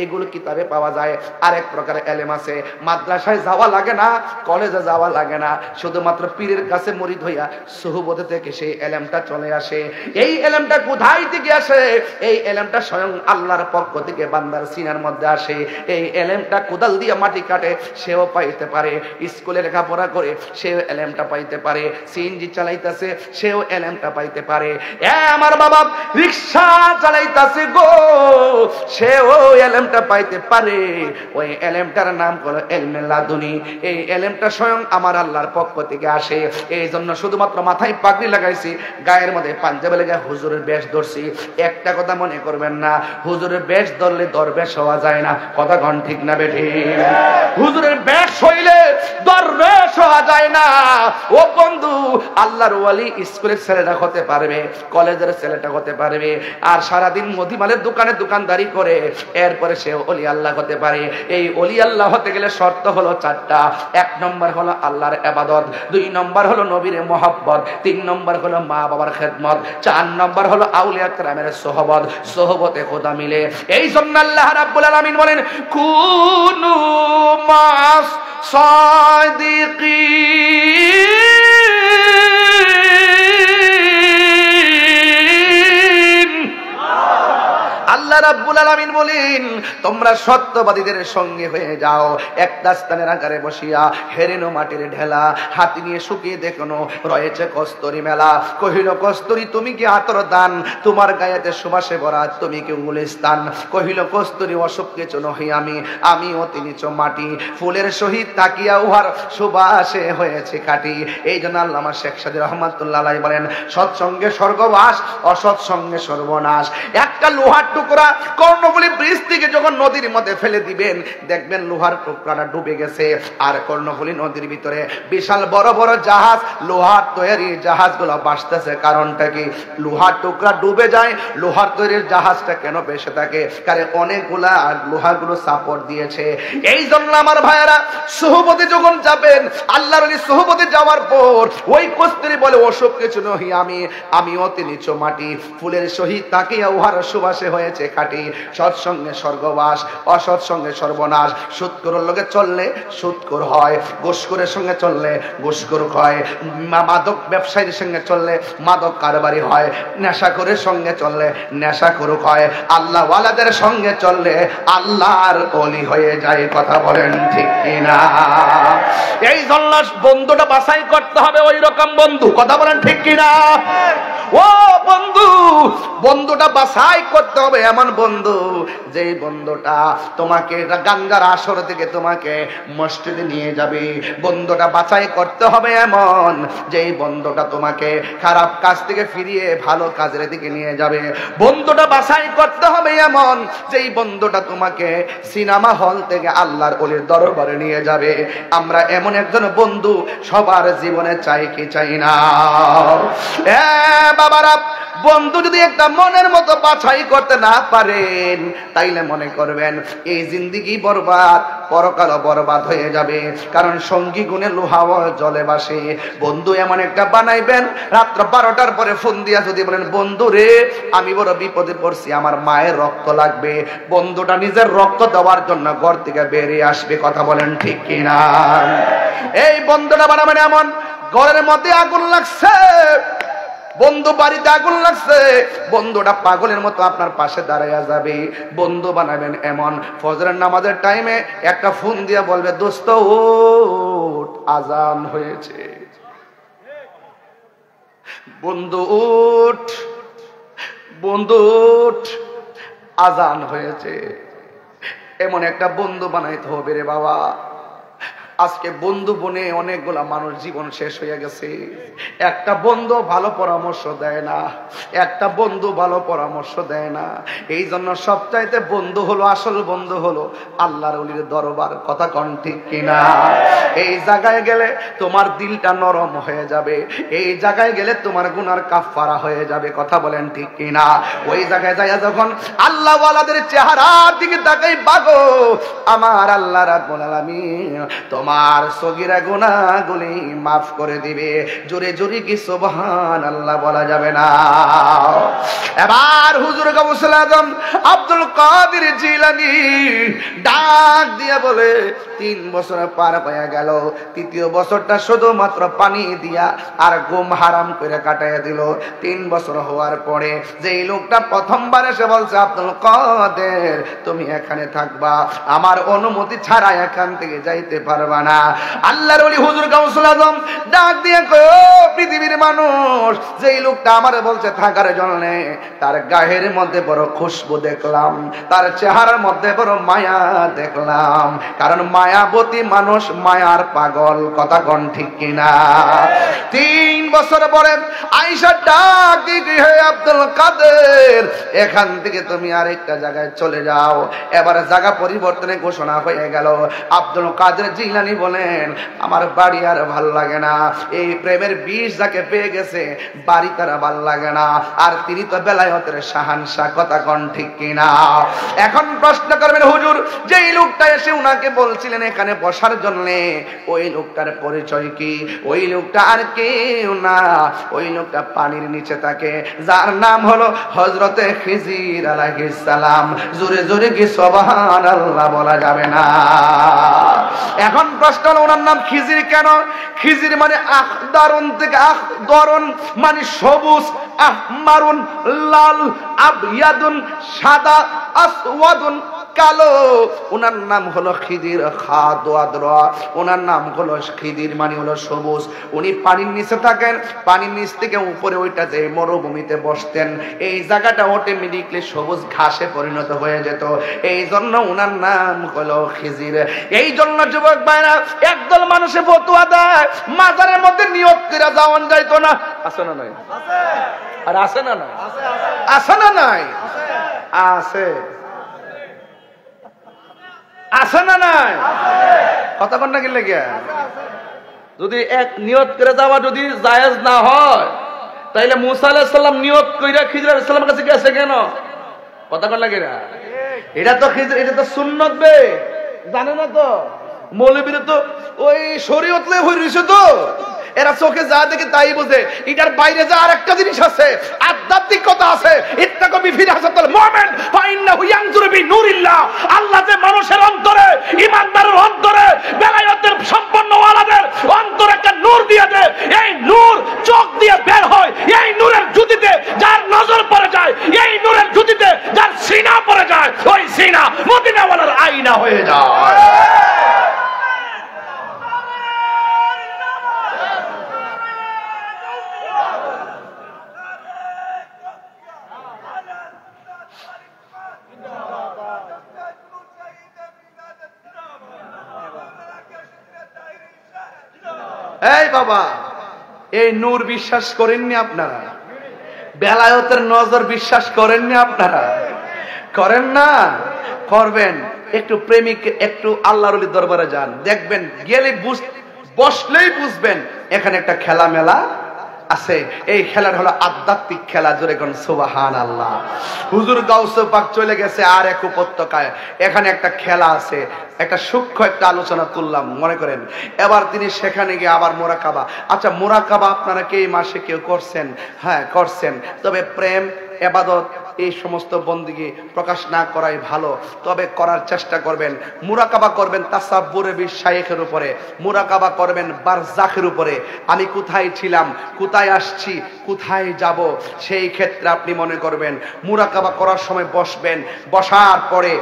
এইগুলো কিতাবে পাওয়া যায়। আর এক প্রকার এলেম আছে, মাদ্রাসায় যাওয়া লাগে না, কলেজে যাওয়া লাগে না, শুধুমাত্র পীরের কাছে মুরিদ হইয়া সুহবতে থেকে সেই এলেমটা চলে আসে। এই এলেমটা কোথায় থেকে আসে? এই এলেমটা স্বয়ং আল্লাহর পক্ষ থেকে বান্দার সিনার মধ্যে আসে। এই এলেমটা কোদাল দিয়ে মাটি কাটে সেও পাইতে পারে, স্কুলে লেখাপড়া করে সেও এলেমটা পাইতে পারে, সিএনজি চালাইতেছে সেও এলেমটা পাইতে পারে। আমার বাবা রিকশা চালাইতেছে গো, সেও এলেমটা পাইতে পারে। ওই এলেমটার নাম হলো ইলমে লাদুনী। এই এলেমটা স্বয়ং আমার আল্লাহর পক্ষ থেকে আসে। এই জন্য শুধুমাত্র মাথায় পাগড়ি লাগাইছি, গায়ের মধ্যে পাঞ্জাবি লাগাই হুজুরের বেশ ধরছি। একটা কথা মনে করবেন না, হুজুরের বেশ ধরলে দরবেশ হওয়া যায় না। কথা কোন ঠিক না বেঠি? হুজুরের বেশ হইলে দরবেশ হওয়া যায় না। ও বন্ধু, আল্লাহর ওয়ালি স্কুলের ছেলেটা হতে পারবে, কলেজের ছেলেটা হতে পারবে, আর সারাদিন মুদিমালের দোকানে দোকানদারি করে এরপরে সে ওলি আল্লাহ হতে পারে। এই ওলি আল্লাহ হতে গেলে শর্ত হলো 4টা। 1 নম্বর হলো আল্লাহর ইবাদত, 2 নম্বর হলো নবীর মুহাব্বত, 3 নম্বর হলো মা বাবার খেদমত, 4 নম্বর হলো আউলিয়া কেরামের সোহবত। সোহবতে খোদা মিলে। এই জন্য আল্লাহ রাব্বুল আলামিন বলেন, কুনু মাস সাদিকিন। আল্লাহ রাব্বুল আলামিন বলেন, তোমরা সত্যবাদীদের সঙ্গে হয়ে যাও। একটা স্থানের আকারে বসিয়া হেরেনো মাটির ঢেলা হাতি নিয়ে শুকিয়ে দেখনো রয়েছে কস্তুরি মেলা। কহিল কস্তুরি তুমি কি আতর দান, তোমার গায়েতে সুবাসে ভরা তুমি কি গুলিস্তান। কহিল কস্তুরি অসুখ কিছু নহি আমি, আমিও তিনি চো মাটি, ফুলের সহিত তাকিয়া উহার সুবাসে হয়েছে কাটি। এই জন্য আল্লামা শেখ সাদী রহমাতুল্লাহ আলাইহি বলেন, সৎসঙ্গে স্বর্গবাস, অসৎসঙ্গে সর্বনাশ। একটা লোহার টুকরা কর্ণফুলী ব্রিজ থেকে যখন নদীর মধ্যে ফেলে দিবেন, দেখবেন লোহার টুকরাটা ডুবে গেছে। আর কর্ণফুলী নদীর ভিতরে বিশাল বড় বড় জাহাজ, লোহার তৈরি জাহাজগুলো ভাসতেছে। কারণটা কি? লোহার টুকরা ডুবে যায়, লোহার তৈরির জাহাজটা কেন ভেসে থাকে? কারণ অনেকগুলা লোহাগুলো সাপোর্ট দিয়েছে। এই জন্য আমার ভাইয়েরা, সোহবতে যখন যাবেন, আল্লাহর ওলি সোহবতে যাওয়ার পর ওই কস্তুরী বলে, অসুখ কিছু নহি আমি, আমিও তিনি চো মাটি, ফুলের সহিত তাকিয়া উহার সুবাসে হয়েছে কাটি। সৎসঙ্গে স্বর্গবাস, অসৎসঙ্গে সর্বনাশ। সুদখোরের লগে চললে সুদখোর হয়, ঘুষখোরের সঙ্গে চললে ঘুষখোর হয়, মাদক ব্যবসায়ীর সঙ্গে চললে মাদক কারবারি হয়, নেশাখোরের সঙ্গে চললে নেশাখোর হয়, আল্লাহ ওয়ালাদের সঙ্গে চললে আল্লাহর ওলি হয়ে যায়। কথা বলেন ঠিক কিনা? এই জন্য বন্ধুটা বাছাই করতে হবে ওই রকম বন্ধু। কথা বলেন ঠিক কিনা? ও বন্ধু, বন্ধুটা বাছাই করতে হবে এমন বন্ধু, যে বন্ধুটা তোমাকে গাঙ্গার আসর থেকে তোমাকে মসজিদে নিয়ে যাবে। বন্ধুটা বাছাই করতে হবে এমন, যে বন্ধুটা তোমাকে খারাপ কাজ থেকে ফিরিয়ে ভালো কাজের দিকে নিয়ে যাবে। বন্ধুটা বাছাই করতে হবে এমন, যেই বন্ধুটা তোমাকে সিনেমা হল থেকে আল্লাহর ওলির দরবারে নিয়ে যাবে। আমরা এমন একজন বন্ধু সবার জীবনে চাই কি চাই না? বাবারা, বন্ধু যদি একটা মনের মতো বাছাই করতে না পারেন, তাইলে মনে করবেন এই জিন্দেগি বরবাদ, পরকালও বরবাদ হয়ে যাবে। কারণ সঙ্গী গুণে লোহাও জলে বাসে। বন্ধু এমন একটা বানাইবেন, রাত্র 12টার পরে ফোন দিয়া যদি বলেন, বন্ধু রে আমি বড় বিপদে পড়ছি, আমার মায়ের রক্ত লাগবে, বন্ধুটা নিজের রক্ত দেওয়ার জন্য ঘর থেকে বেরিয়ে আসবে। কথা বলেন ঠিক কিনা? এই বন্ধুটা বানাবেন এমন, ঘরের মধ্যে আগুন লাগছে, বন্ধু বাড়িতে আগুন লাগছে, বন্ধুটা পাগলের মতো আপনার পাশে দাঁড়াইয়া যাবে। বন্ধু বানাবেন এমন, ফজরের নামাজের টাইমে একটা ফোন দিয়ে বলবে, দোস্ত ওঠ, আজান হয়েছে। বন্ধু উঠ, বন্ধু উঠ, আজান হয়েছে। এমন একটা বন্ধু বানাইতে হবে রে বাবা। আজকে বন্ধু বনে অনেকগুলা মানুষ জীবন শেষ হয়ে গেছে। একটা বন্ধু ভালো পরামর্শ দেয় না, একটা বন্ধু ভালো পরামর্শ দেয় না। এই জন্য সবচাইতে বন্ধু হলো, আসল বন্ধু হলো আল্লাহর ওলির দরবার। কথা কোন ঠিক কিনা? এই জায়গায় গেলে তোমার দিলটা নরম হয়ে যাবে, এই জায়গায় গেলে তোমার গুনার কাফারা হয়ে যাবে। কথা বলেন ঠিক কিনা? ওই জায়গায় যাইয়া যখন আল্লাহ ওয়ালাদের চেহারার দিকে তাকাই পাগো, আমার আল্লাহ রাব্বুল আলামিন তোমার সগীরা গুনাহগুলি মাফ করে দিবে। জোরে জোরে কি সুবহানাল্লাহ বলা যাবে না? এবার হুজুর গাউসুল আজম আব্দুল কাদের জিলানী ডাক দিয়ে বলে, 3 বছর পার হয়ে গেল, 3য় বছরটা শুধুমাত্র পানি দিয়া আর ঘুম হারাম করে কাটাইয়া দিল। 3 বছর হওয়ার পরে যেই লোকটা প্রথমবার এসে বলছে, আব্দুল কাদের তুমি এখানে থাকবা, আমার অনুমতি ছাড়া এখান থেকে যাইতে পারবা না। আল্লাহর ওলি হুজুর গাউসুল আজম ডাক দিয়ে কয়, ও পৃথিবীর মানুষ, যেই লোকটা আমারে বলছে থাকার জন্য, তার গায়ের মধ্যে বড় খুশবু দেখলাম, তার চেহারার মধ্যে বড় মায়া দেখলাম। কারণ মায়াবতী মানুষ মায়ার পাগল। কথা কোন ঠিক কিনা? 3 বছর পরে আয়েশা ডাক দিয়ে, হে আব্দুল কাদের, এখান থেকে তুমি আরেকটা জায়গায় চলে যাও। এবার জায়গা পরিবর্তনে ঘোষণা হয়ে গেল। আব্দুল কাদের জিলানী বলেন, আমার বাড়ি আর ভাল লাগে না, এই প্রেমের বিষ যাকে পেয়ে গেছে বাড়ি তারা ভাল লাগে না। আর তিনি তো বেলায়েতের শাহানশাহ। কথা কোন ঠিক কিনা? এখন প্রশ্ন করবেন, হুজুর যেই লোকটা এসে উনাকে বলছিলেন এখানে বসার জন্য, ওই লোকটার পরিচয় কি? ওই লোকটা আর কেউ না, ওই লোকটা পানির নিচে থাকে, যার নাম হলো হযরতে খিজির আলাইহিস সালাম। জোরে জোরে কি সুবহানাল্লাহ বলা যাবে না? এখন প্রশ্ন হলো, ওনার নাম খিজির কেন? খিজির মানে আখদারুন থেকে, আখদারুন মানে সবুজ, আহমারুন লাল, আবয়াদুন সাদা, আসওয়াদুন কালো। ওনার নাম হলো খিদির, খাদওয়াদরা। ওনার নাম হলো খিদির মানে হলো সবুজ। উনি পানির নিচে থাকেন, পানির নিচ থেকে উপরে ওইটাতে মরুভূমিতে বসতেন। এই জায়গাটা অটোমেটিকলি সবুজ ঘাসে পরিণত হয়ে যেত, এই জন্য ওনার নাম হলো খিজির। এই জন্য যুবক ভাইরা, একদল মানুষে ফতোয়া দেয় মাজারের মধ্যে নিয়ত করে যাওয়ান যাইতো না। আছে না নাই? আর আছে না নাই? আছে না নাই? আছে। আছে না নাই? কথা কোন না গেলে গিয়া, যদি এক নিয়ত করে যাওয়া যদি জায়েজ না হয়, তাইলে মুসা আলাইহিস সালাম নিয়ত কইরা খিজির আলাইহিস সালামের কাছে গেছে কেন? কথা কোন লাগে না? এটা তো খিজির, এটা তো সুন্নাত বে, জানে না তো? মৌলবীরা তো ওই শরীয়ত লয়ে হই রইছে তো, এরা চোখে যা দেখে তাই বোঝে। এটার বাইরে যা আরেকটা জিনিস আছে, আধ্যাত্মিকতা আছে। ইত্তাকু বিফিরাসাতুল মুমিন ফাইন্নাহু ইয়ানজুরু বিনুরিল্লাহ। আল্লাহ যে মানুষের অন্তরে, ঈমানদারের অন্তরে, বেলায়েতের সম্পন্ন ওয়ালাদের অন্তরে একটা নূর দিয়ে দেয়। এই নূর চোখ দিয়ে বের হয়, এই নূরের জ্যোতিতে যার নজর পড়ে যায়, এই নূরের জ্যোতিতে যার সিনা পড়ে যায়, ওই সিনা মদিনাওয়ালার আয়না হয়ে যায়। এই বাবা, এই নূর বিশ্বাস করেননি আপনারা? বেলায়েতের নজর বিশ্বাস করেননি আপনারা? করেন না? করবেন। একটু প্রেমিক, একটু আল্লাহর ওলির দরবারে যান, দেখবেন, গেলে বসলেই বুঝবেন এখানে একটা খেলা মেলা আছে। এই খেলার হলো আধ্যাত্মিক খেলা। জোরে কোন সুবহানাল্লাহ। হুজুর গাউসে পাক চলে গেছে আর এক উপত্যকায়, এখানে একটা খেলা আছে। একটা সূক্ষ্ম একটা আলোচনা তুললাম মনে করেন। এবার তিনি সেখানে গিয়ে আবার মুরাকাবা। আচ্ছা, মুরাকাবা আপনারা কি এই মাসে কেউ করছেন? হ্যাঁ করছেন। তবে প্রেম, ইবাদত, এই সমস্ত বন্দিগি প্রকাশ না করাই ভালো, তবে করার চেষ্টা করবেন। মুরাকাবা করবেন তাসাব্বুরে বিশাইখের উপরে, মুরাকাবা করবেন বারজাখের উপরে। আমি কোথায় ছিলাম, কোথায় আসছি, কোথায় যাব, সেই ক্ষেত্রে আপনি মনে করবেন মুরাকাবা করার সময় বসবেন, বসার পরে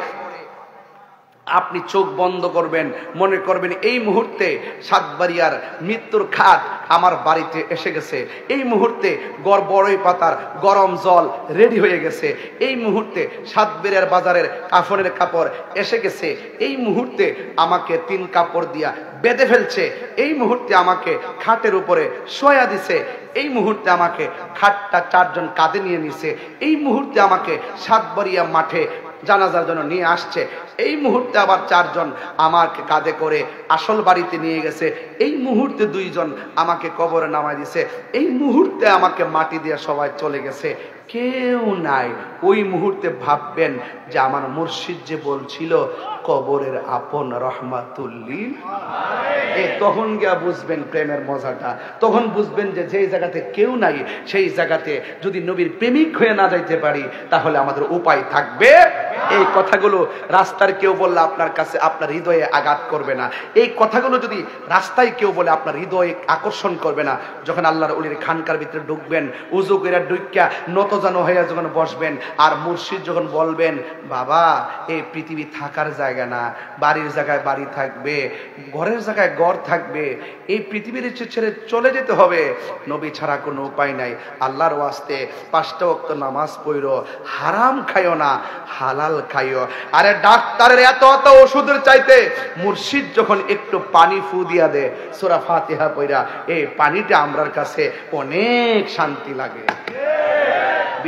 আপনি চোখ বন্ধ করবেন, মনে করবেন এই মুহূর্তে সাতবাড়িয়ার মৃত্যুর খাট আমার বাড়িতে এসে গেছে, এই মুহূর্তে বড়ই পাতার গরম জল রেডি হয়ে গেছে, এই মুহূর্তে সাতবাড়িয়ার বাজারের কাফনের কাপড় এসে গেছে, এই মুহূর্তে আমাকে 3 কাপড় দিয়া বেঁধে ফেলছে, এই মুহূর্তে আমাকে খাটের উপরে শোয়া দিছে, এই মুহূর্তে আমাকে খাটটা 4 জন কাঁধে নিয়ে নিছে, এই মুহূর্তে আমাকে সাতবাড়িয়া মাঠে জানাজার জন্য নিয়ে আসছে, এই মুহূর্তে আবার 4 জন আমাকে কাঁধে করে আসল বাড়িতে নিয়ে গেছে, এই মুহূর্তে 2 জন আমাকে কবরে নামায় দিছে, এই মুহূর্তে আমাকে মাটি দিয়ে সবাই চলে গেছে, কেউ নাই। ওই মুহূর্তে ভাববেন যে আমার মুর্শিদ যে বলছিল কবরের আপন রহমাতুল্লিল, তখন গিয়া বুঝবেন প্রেমের মজাটা, তখন বুঝবেন যে যেই জায়গাতে কেউ নাই সেই জায়গাতে যদি নবীর প্রেমিক হয়ে না যাইতে পারি তাহলে আমাদের উপায় থাকবে। এই কথাগুলো রাস্তার কেউ বললে আপনার কাছে আপনার হৃদয়ে আঘাত করবে না, এই কথাগুলো যদি রাস্তায় কেউ বলে আপনার হৃদয়ে আকর্ষণ করবে না। যখন আল্লাহর ওলির খানকার ভিতরে ঢুকবেন, উজু করে ঢুকিয়া নতজানো হয়ে যখন বসবেন, আর মুর্শিদ যখন বলবেন বাবা এই পৃথিবী থাকার জায়গা না, বাড়ির জায়গায় বাড়ি থাকবে, ঘরের জায়গায় ঘর থাকবে, এই পৃথিবীর ছেড়ে চলে যেতে হবে, নবী ছাড়া কোনো উপায় নাই। আল্লাহর ওয়াস্তে 5টা ওয়াক্ত নামাজ পড়ো, হারাম খাইও না, হালাল খাইও। আরে ডাক্তারের এত ওষুধের চাইতে মুর্শিদ যখন একটু পানি ফু দিয়া দে সূরা ফাতিহা পড়া, এই পানিটা আমরার কাছে অনেক শান্তি লাগে।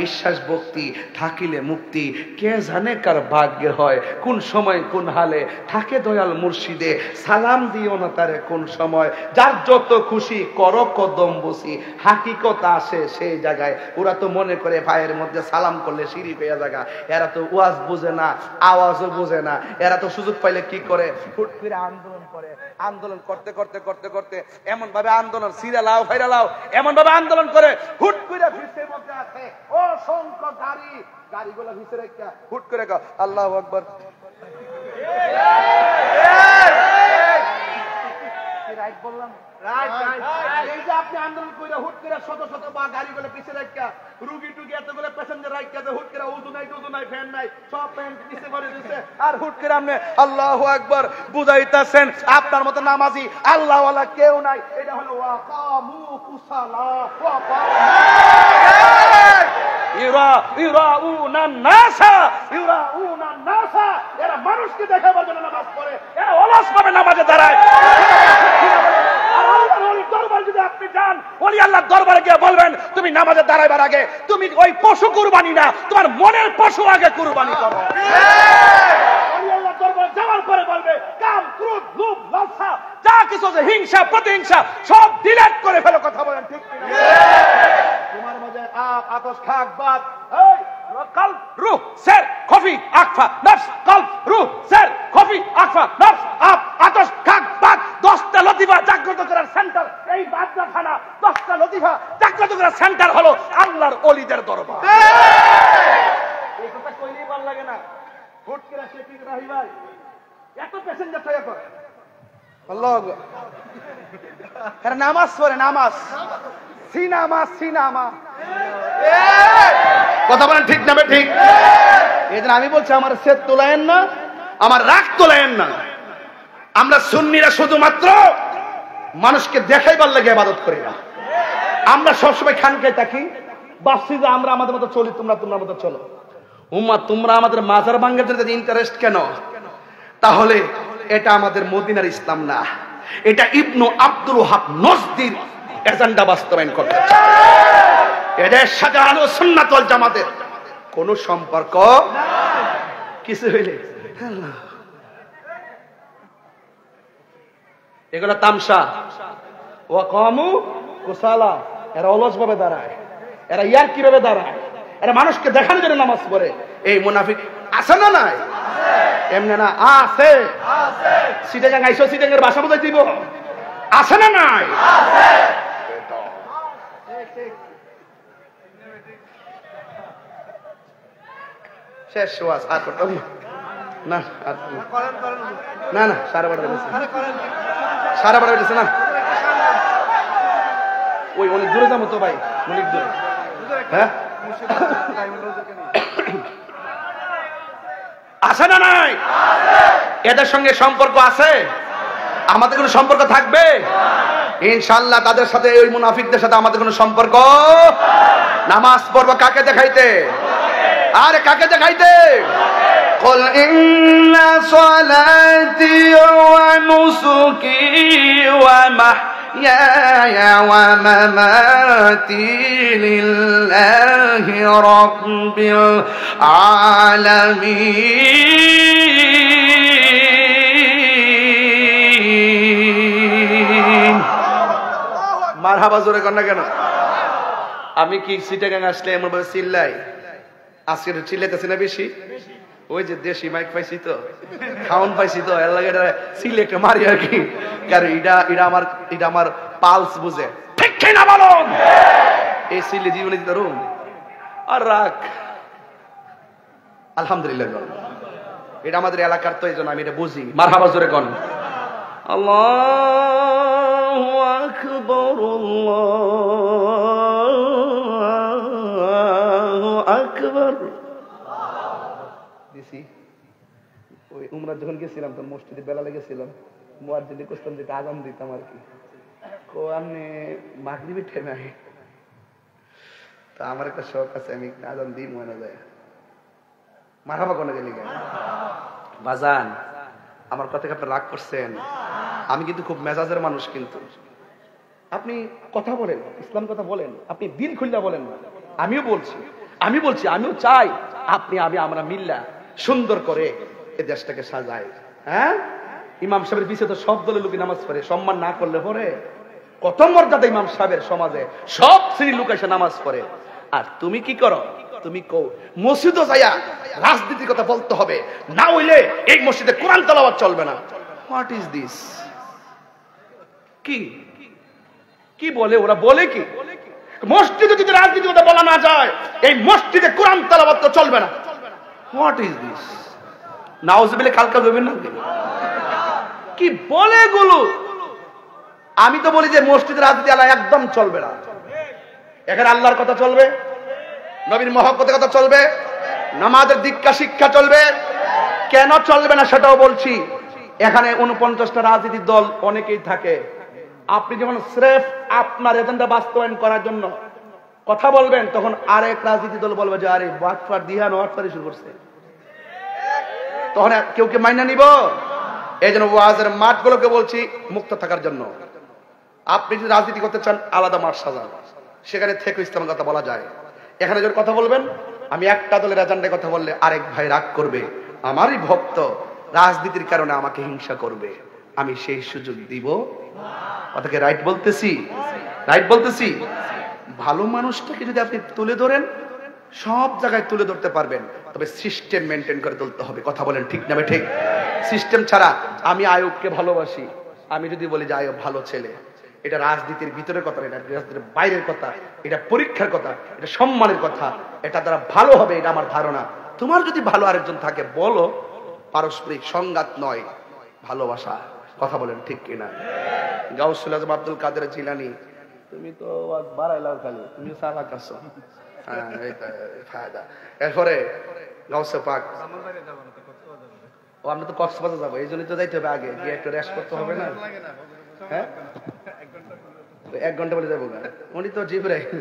বিশ্বাস ভক্তি থাকিলে মুক্তি, কে জানে কার ভাগ্যে হয়, কোন সময় কোন হালে থাকে দয়াল মুর্শিদে, সালাম দিও না তারে কোন সময়, যার যত খুশি করো কদম বসি, হাকিকত আসে সেই জায়গায়। ওরা তো মনে করে ভাইয়ের মধ্যে সালাম করলে শিরিক হয়ে জায়গা, এরা তো ওয়াজ বুঝে না, আওয়াজও বুঝে না, এরা তো সুযোগ পাইলে কি করে হুট করে আন্দোলন করে, আন্দোলন করতে করতে করতে করতে এমন ভাবে আন্দোলন সিরা লাও ফাইরা লাও এমন ভাবে আন্দোলন করে হুট করে ভিড়ের মধ্যে আছে অসংখ্য গাড়িগুলো ভিতরে একটা হুট করে আল্লাহু আকবার, রাইট বললাম, এই যে আপনি আন্দোলন করে হুট করে শত শত বা গাড়িগুলো পিছে রাখা, রুগী টুগী এতগুলো প্যাসেঞ্জার রাখা, হুট করে উজু নাই ফ্যান নাই, সব ফ্যান পিছে করে দিচ্ছে, আর হুট করে আপনি আল্লাহু আকবার বুঝাইতেছেন। আপনার মতো নামাজি আল্লাহওয়ালা কেউ নাই। এটা হলো ওয়াকামু কুসালা এরা মানুষকে দেখাবার জন্য নামাজ পড়ে, এরা অলস ভাবে নামাজে দাঁড়ায়। দরবার যদি আপনি যান, ওলি আল্লাহর দরবারে গিয়ে বলবেন তুমি নামাজে দাঁড়াইবার আগে তুমি ওই পশু কুরবানি না, তোমার মনের পশু আগে কুরবানি করো। ওলি আল্লাহর দরবারে যাওয়ার পরে বলবে কাম, ক্রোধ, লোভ, লালসা যা কিছু আছে, হিংসা, প্রতিহিংসা সব ডিলিট করে ফেলো। কথা বলেন ঠিক কিনা? তোমার মাঝে আতশ খাক বাদ, এই কলব রূহ সের খফি আকফা নফস, কলব রূহ সের খফি আকফা নফস, আতশ খাক বাদ 10টা লতিফা জাগ্রত করার সেন্টার এই বাদখানা, 10টা লতিফা জাগ্রত করার সেন্টার হলো আল্লাহর ওলিদের দরবার। এই কথা কইলেই ভালো লাগে না, হুট করে সে কি রাহি ভাই এত প্যাসেঞ্জার থাকে করে আল্লাহ নামাজ পড়ে, নামাজ সিনামা কথা বলেন ঠিক না? ঠিক। এই জন্য আমি বলছি আমার সেদ তোলায়েন না, আমার রাগ তোলায়েন না। আমরা সুন্নিরা শুধুমাত্র মানুষকে দেখাইবার লাগে ইবাদত করি না। আমরা সবসময় খানকায় থাকি, ভাবছি যে আমরা আমাদের মতো চলি, তোমরা তোমার মতো চলো। উম্মাহ তোমরা আমাদের মাজার ভাঙার জন্য ইন্টারেস্ট কেন? তাহলে এটা আমাদের মদিনার ইসলাম না, এটা ইবনু আব্দুল ওয়াহাব নজদির এজেন্ডা বাস্তবায়ন করতে চায়। এদের সাথে আহলুস সুন্নাত ওয়াল জামাতের কোন সম্পর্ক কিছু হইলে এগুলো তামসা। ওয়াকামু কুসালা, এরা অলস ভাবে দাঁড়ায়, এরা ইয়ার কিভাবে দাঁড়ায়, এরা মানুষকে দেখানোর জন্য নামাজ পড়ে। এই মুনাফিক আছে না নাই? এমনি না আছে, সিটাগাং আইসো, সিটাগাংয়ের ভাষা বোঝাই দিব, আছে না নাই? শেষ ওয়াজ আর করতাম না, আর না না 12:30 বেজেছে, 12:30 বেজেছে না, ওই অনেক দূরে যাবো তো ভাই, অনেক দূরে। হ্যাঁ আছে না নাই? এদের সঙ্গে সম্পর্ক আছে, আমাদের কোনো সম্পর্ক থাকবে ইনশাআল্লাহ? তাদের সাথে, ওই মুনাফিকদের সাথে আমাদের কোনো সম্পর্ক। নামাজ পড়বো কাকে দেখাইতে? আরে কাকে দেখাইতে? قل إن صلاتي ونسكي ومحياي ومماتي لله رب العالمين। মারহাবা জোরে কর না কেন? আমি কি চিটাগাং আসলে এমন ভাবে চিল্লাই? আজকে চিল্লাইতেছি না বেশি? ওই যে দেশি মাইক পাইছি তো, খাউন পাইছি তো, এর লাগে চিল্লে একটা মারি আর কি। কারণ এটা আমার পালস বুঝে, ঠিক না বলুন? এই চিল্লে জীবনে দিতে রুম আর রাখ। আলহামদুলিল্লাহ, এটা আমাদের এলাকার, তো এই জন্য আমি এটা বুঝি। মারহাবা জোরে কোন? আল্লাহু আকবার, আল্লাহু আকবার। ওই উমরা যখন গেছিলাম তখন মসজিদে বেলা লেগেছিলাম, মুয়াজ্জিনে কইতাম যে আযান দিতাম আর কি, কোয়ানে মাগরিবের টাইমে আহে। তো আমার একটা শখ আছে, আমি আযান দিই মনে যায়। মারহাবা কোনে গেলি কেন বাজান? আমার কথা কি আপনি রাগ করছেন? আমি কিন্তু খুব মেজাজের মানুষ, কিন্তু আপনি কথা বলেন, ইসলাম কথা বলেন, আপনি দিল খুললা বলেন না। আমিও বলছি, আমিও চাই আমরা মিল্লা সুন্দর করে এই দেশটাকে সাজাই। হ্যাঁ, ইমাম সাহেবের পিছিয়ে তো সব দলের লোক নামাজ পড়ে, সম্মান না করলে পরে কত মর্যাদা ইমাম সাহেবের সমাজে, সব শ্রেণীর লোক এসে নামাজ পড়ে। আর তুমি কি করো? তুমি কও মসজিদে যাইয়া রাজনীতির কথা বলতে হবে, না হইলে এই মসজিদে কোরআন তেলাওয়াত চলবে না। What is this? কি বলে ওরা? বলে কি মসজিদে যদি রাজনীতির কথা বলা না যায়, এই মসজিদে কোরআন তেলাওয়াত তো চলবে না। What is this? নাউজুবিল্লাহ, কালকা দেবেন না? কি বলে এগুলো? আমি তো বলি যে মসজিদের রাজনীতি আল্লাহ একদম চলবে না। এখানে আল্লাহর কথা চলবে, নবীর মহব্বতের কথা চলবে, নামাজের দীক্ষা শিক্ষা চলবে। কেন চলবে না সেটাও বলছি। এখানে 49টা রাজনীতির দল অনেকেই থাকে। আপনি যখন স্রেফ আপনার এজেন্ডা বাস্তবায়ন করার জন্য কথা বলবেন, তখন আরেক রাজনীতি দল বলবে যে আরে ওয়াটফার দিহান ওয়াটফারি শুরু করছে, তখন কেউ কে মাইনা নিব? এই জন্য ওয়াজের মাঠগুলোকে বলছি মুক্ত থাকার জন্য। আপনি যদি রাজনীতি করতে চান, আলাদা মাঠ সাজান, সেখানে থেকে ইসলামের কথা বলা যায়। এখানে যখন কথা বলবেন, আমি একটা দলের এজেন্ডায় কথা বললে আরেক ভাই রাগ করবে, আমারই ভক্ত, রাজনীতির কারণে আমাকে হিংসা করবে, আমি সেই সুযোগ দিব? কথাকে রাইট বলতেছি? রাইট বলতেছি? ভালো মানুষটাকে যদি আপনি তুলে ধরেন, সব জায়গায় তুলে ধরতে পারবেন, তবে সিস্টেম মেনটেন করে তুলতে হবে। কথা বলেন ঠিক না? ঠিক। সিস্টেম ছাড়া, আমি আয়ুবকে ভালোবাসি, আমি যদি বলি যে আয়ুব ভালো ছেলে, এটা রাজনীতির ভিতরের কথা, এটা রাজনীতির বাইরের কথা, এটা পরীক্ষার কথা, এটা সম্মানের কথা, এটা দ্বারা ভালো হবে, এটা আমার ধারণা। তোমার যদি ভালো আরেকজন থাকে বলো, পারস্পরিক সংঘাত নয়, ভালোবাসা। কথা বলেন ঠিক কিনা? গাউসুল আজম আব্দুল কাদের জিলানী, তুমি তো বাড়াইলাও খালি, তুমি সালা কাছো। হ্যাঁ, এইটা ফায়দা। এরপরে গাউসে পাক, ও আমরা তো কক্সবাজার যাবো, এই জন্যই তো যাইতে হবে, আগে গিয়ে একটু রেস্ট করতে হবে না? হ্যাঁ, 1 ঘন্টা বলে যাবো না, উনি তো জিবরাইল।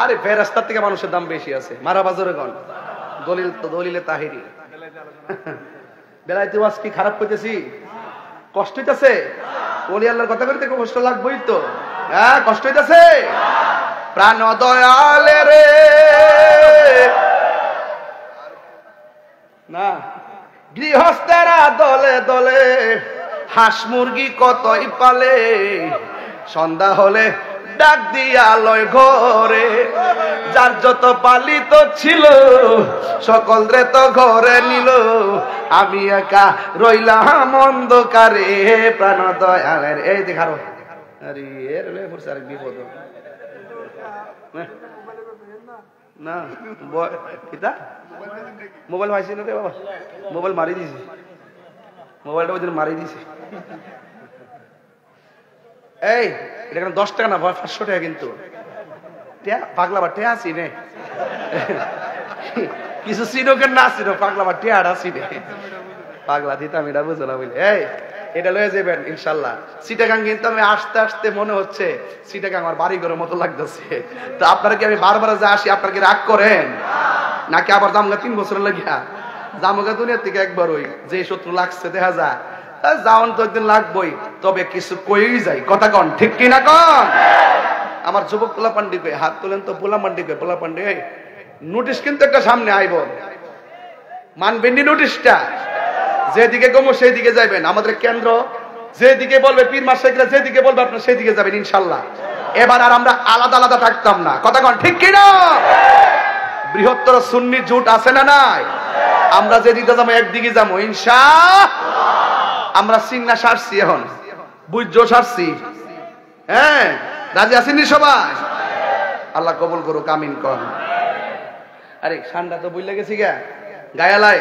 আরে ফেরেশতার থেকে মানুষের দাম বেশি আছে। মারা বাজারে গন দলিল তো দলিলে তাহিরি। বেলাইতে ওয়াজ কি খারাপ কইতেছি? কষ্ট হইতেছে? ওলি আল্লাহর কথা বলতে কষ্ট লাগবেই তো। হ্যাঁ, কষ্ট হইতেছে? প্রাণ দয়ালে রে না, গৃহস্থেরা দলে দলে হাঁস মুরগি কতই পালে, সন্ধ্যা হলে ডাক দিয়া লয় ঘরে, যার যত পালিত ছিল সকল রে তো ঘরে নিল, আমি একা রইলাম অন্ধকারে প্রাণ দয়ালের। এই দেখারো, আরে এর পড়ছে আরেক বিপদ। না কিতা মোবাইল পাইছি না রে বাবা, মোবাইল মারি দিছি, মোবাইলটা ওই দিন মারি দিছি। এই এটা কেন 10 টাকা না 500 টাকা কিন্তু, পাগলা বা টেয়া আছি নে কিছু চিনোকের না চিনো, পাগলা বা টেয়াটা চিনে, পাগলা দিতাম এটা বুঝো না বুঝলে। এই এটা লয়ে যাবেন ইনশাল্লাহ। চিটাগাং কিন্তু আমি আসতে আসতে মনে হচ্ছে চিটাগাং আমার বাড়ি ঘরের মতো লাগতেছে। তো আপনারা কি আমি বারবার যা আসি আপনারা কি রাগ করেন নাকি আবার জামগা 3 বছর লাগিয়া জামগা দুনিয়া থেকে একবার ওই যে শত্রু লাগছে দেখা যায় যাওয়ান তো একদিন লাগবই, তবে কিছু কই যাই কথা কন ঠিক কিনা কন। আমার যুবক পোলা পান্ডি কই হাত তোলেন তো, পোলা পান্ডি কই পোলা পান্ডি নোটিশ কিন্তু একটা সামনে আইব, মানবেন নি নোটিশটা? যেদিকে গমো সেই দিকে যাবেন। আমাদের কেন্দ্র যেদিকে বলবে পীর মাশায়েখরা যেদিকে বলবে আপনি সেই দিকে যাবেন ইনশাআল্লাহ। এবার আর আমরা আলাদা আলাদা থাকতাম না, কথা কন ঠিক কিনা? বৃহত্তর সুন্নি জোট আছে না নাই? আমরা যেদিকে যাবো একদিকে যাবো ইনশাআল্লাহ। আমরা সিংনা সারছি, এখন বুঝছো সারছি। হ্যাঁ রাজি আছেন সবাই? আল্লাহ কবুল করুক, আমিন কন। আরে ঠান্ডা তো বুঝলে গেছি গা গায়ালাই,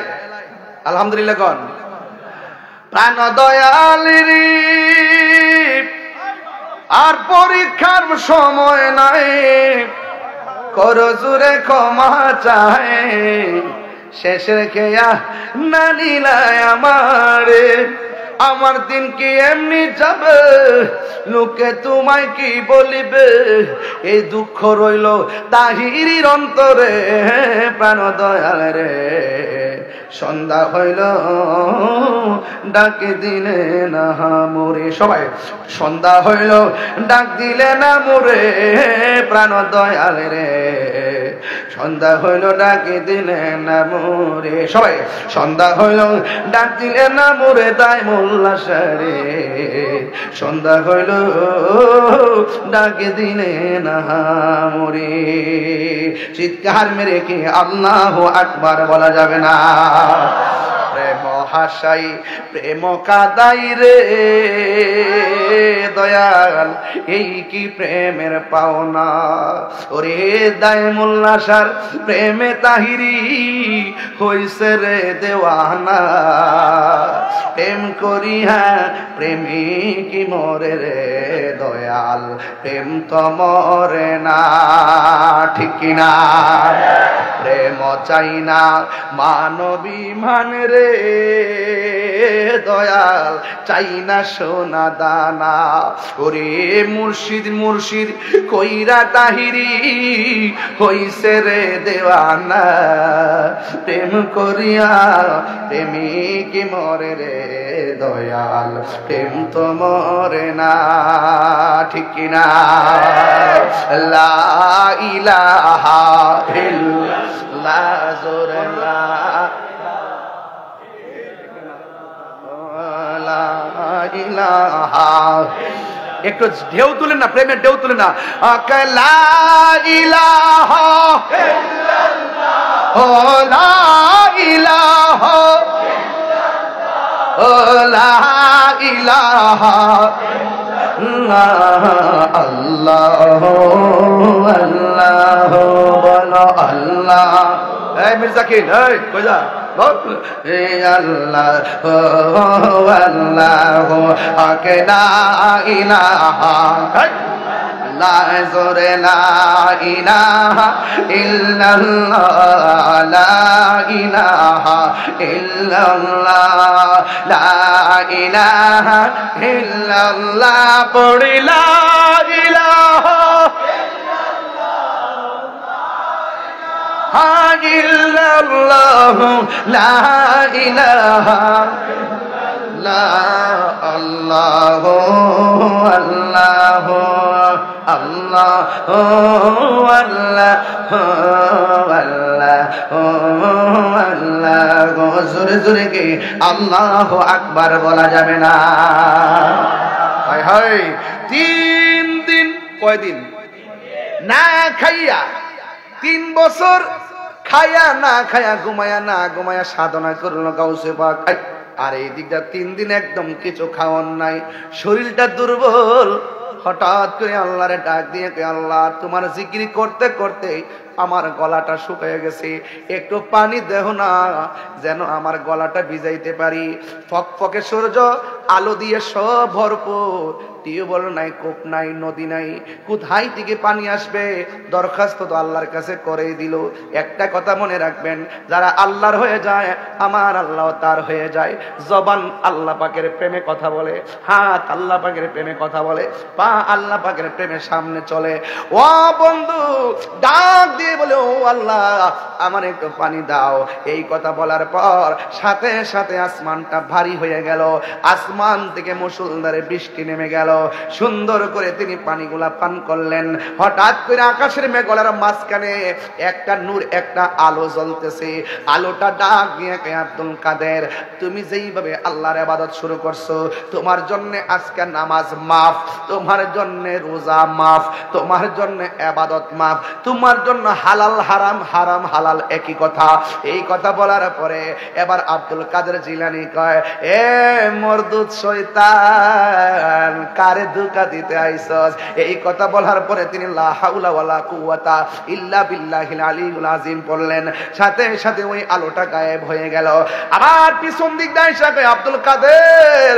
আলহামদুলিল্লাহ কন। প্রাণ দয়ালেরি আর পরীক্ষার সময় নাই, কর জুরে ক্ষমা চায়, শেষের খেয়া না নিলায় আমারে, আমার দিন কি এমনি যাবে, লোকে তোমায় কি বলিবে, এই দুঃখ রইল তাহিরির অন্তরে। প্রাণ দয়াল রে সন্ধ্যা হইল ডাকে দিলে না মোরে, সবাই সন্ধ্যা হইল ডাক দিলে না মোরে, প্রাণ দয়াল রে সন্ধ্যা হইল ডাকে দিলে না মোরে, সবাই সন্ধ্যা হইল ডাক দিলে না মোরে, তাই মোল্লা সারে সন্ধ্যা হইল ডাকে দিলে না মোরে। চিৎকার মেরে কি আল্লাহু আকবার বলা যাবে না? প্রেম হাসাই প্রেম কাদাই রে দয়াল, এই কি প্রেমের পাওনা, ওরে দায় মোল্লা সার প্রেমে তাহিরি হইছে রে দেওয়ানা, প্রেম করিয়া প্রেমিক মরে রে দয়াল, প্রেম তো মরে না ঠিক কিনা? প্রেম চাই না মানবী মান রে দয়াল, চাই না সোনা দানা, ওরে মুর্শিদ মুর্শিদ কইরা তাহিরি হইছে রে দেওয়ানা, প্রেম করিয়া প্রেমিক মরে রে দয়াল, প্রেম তো মরে না ঠিক কিনা? লা ইলাহা ইল্লাল্লাহ জোরে লা ইলাহা, একটু ঢেউ তুলেন না, প্রেমের ঢেউ তুলেন না। লা ইলাহা ইল্লাল্লাহ, ও লা ইলাহা ও লা ইলাহা আল্লাহ আল্লাহ বলো আল্লাহ। এই মির্জাকিন এই কই যা আল্লাহ আল্লাহ আকে লা ইলাহা লা জোরে লা ইলাহা ইল্লাল্লাহ, লা ইলাহা ইল্লাল্লাহ, লা ইলাহা ইল্লাল্লাহ, পড়ি লা ইলাহা ইল্লাল্লাহ, লা ইলাহা আল্লাহ আল্লাহ আল্লাহ আল্লাহ আল্লাহ, জোরে জোরে কি আল্লাহ আকবার বলা যাবে না? হায় হায় 3 দিন, কয়দিন না খাইয়া, 3 বছর খায়া না খায়া ঘুমায়া না ঘুমায়া সাধনা করলো গাউসে পাক। আর এই দিকটা 3 দিন একদম কিছু খাওয়ার নাই, শরীরটা দুর্বল। হঠাৎ করে আল্লাহরে ডাক দিয়ে আল্লাহ তোমার জিকির করতে করতে আমার গলাটা শুকিয়ে গেছে, একটু পানি দেও না যেন আমার গলাটা ভিজাইতে পারি। ফকফকে সূর্য, আলো দিয়ে সব ভরপুর, টিউবওয়েল নাই, কূপ নাই, নদী নাই, কোথায় থেকে পানি আসবে? দরখাস্ত তো আল্লাহর কাছে করেই দিল। একটা কথা মনে রাখবেন, যারা আল্লাহর হয়ে যায় আমার আল্লাহ তার হয়ে যায়। জবান আল্লাহ পাকের প্রেমে কথা বলে, হাত আল্লাহ পাকের প্রেমে কথা বলে, পা আল্লাহ পাকের প্রেমে সামনে চলে। ও বন্ধু ডাক দিয়ে বলে, ও আল্লাহ আমার একটু পানি দাও। এই কথা বলার পর সাথে সাথে আসমানটা ভারী হয়ে গেল, আসমান থেকে মুষলধারে বৃষ্টি নেমে গেল। সুন্দর করে তিনি পানিগুলা পান করলেন। হঠাৎ করে আকাশের মেঘলার মাঝখানে একটা নূর, একটা আলো জ্বলতেছে। আলোটা ডাক দিয়ে কে, আব্দুল কাদের তুমি যেইভাবে আল্লাহর ইবাদত শুরু করছো, তোমার জন্য আজকে নামাজ মাফ, তোমার জন্য রোজা মাফ, তোমার জন্য ইবাদত মাফ, তোমার জন্য হালাল হারাম, হারাম হালাল একই কথা। এই কথা বলার পরে এবার আব্দুল কাদের জিলানী কয়, এ মরদুদ শয়তান, কারে ধোঁকা দিতে আইছস? এই কথা বলার পরে তিনি লা হাওলা ওয়ালা কুওয়াতা ইল্লা বিল্লাহিল আলিয়্যিল আযীম পড়লেন। সাথে সাথে ওই আলোটা গায়েব হয়ে গেল। আবার পিছন দিক দিয়ে এসে আব্দুল কাদের,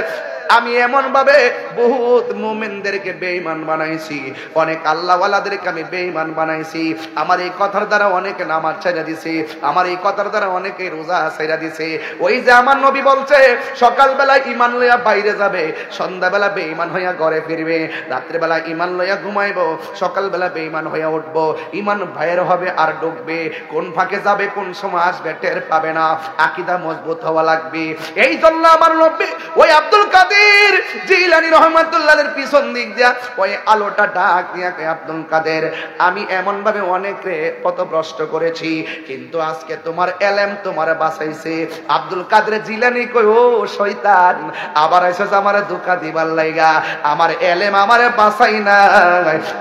আমি এমন ভাবে বহুত মুমিনদেরকে বেঈমান বানাইছি, অনেক আল্লাহওয়ালাদেরকে আমি বেঈমান বানাইছি। আমার এই কথার দ্বারা অনেকে নামাজ ছেড়ে দিছে, আমার এই কথার দ্বারা অনেকে রোজা ছেড়ে দিছে। ওই যে আমার নবী বলছে, সকালবেলা ঈমান লইয়া বাইরে যাবে, সন্ধ্যাবেলা বেঈমান হইয়া ঘরে ফিরবে, রাত্রিবেলা ঈমান লইয়া ঘুমাইবো, সকালবেলা বেঈমান হইয়া উঠবো। ঈমান বাইরে হবে আর ডুববে, কোন ফাঁকে যাবে কোন সময় আসবে টের পাবে না। আকীদা মজবুত হওয়া লাগবে। এই জন্য আমার নবী ওই আব্দুল কাদের জিলানী রহমাতুল্লাহের পিছন দিক দিয়া ওই আলোটা ডাক দিয়া কে, আব্দুল কাদের আমি এমন ভাবে অনেকে পথভ্রষ্ট করেছি, কিন্তু আজকে তোমার এলেম তোমার বাঁচাইছে। আব্দুল কাদের জিলানী কই, ও শয়তান আবার এসেছ আমার ধোঁকা দিবার লাইগা, আমার এলেম আমারে বাঁচাই না,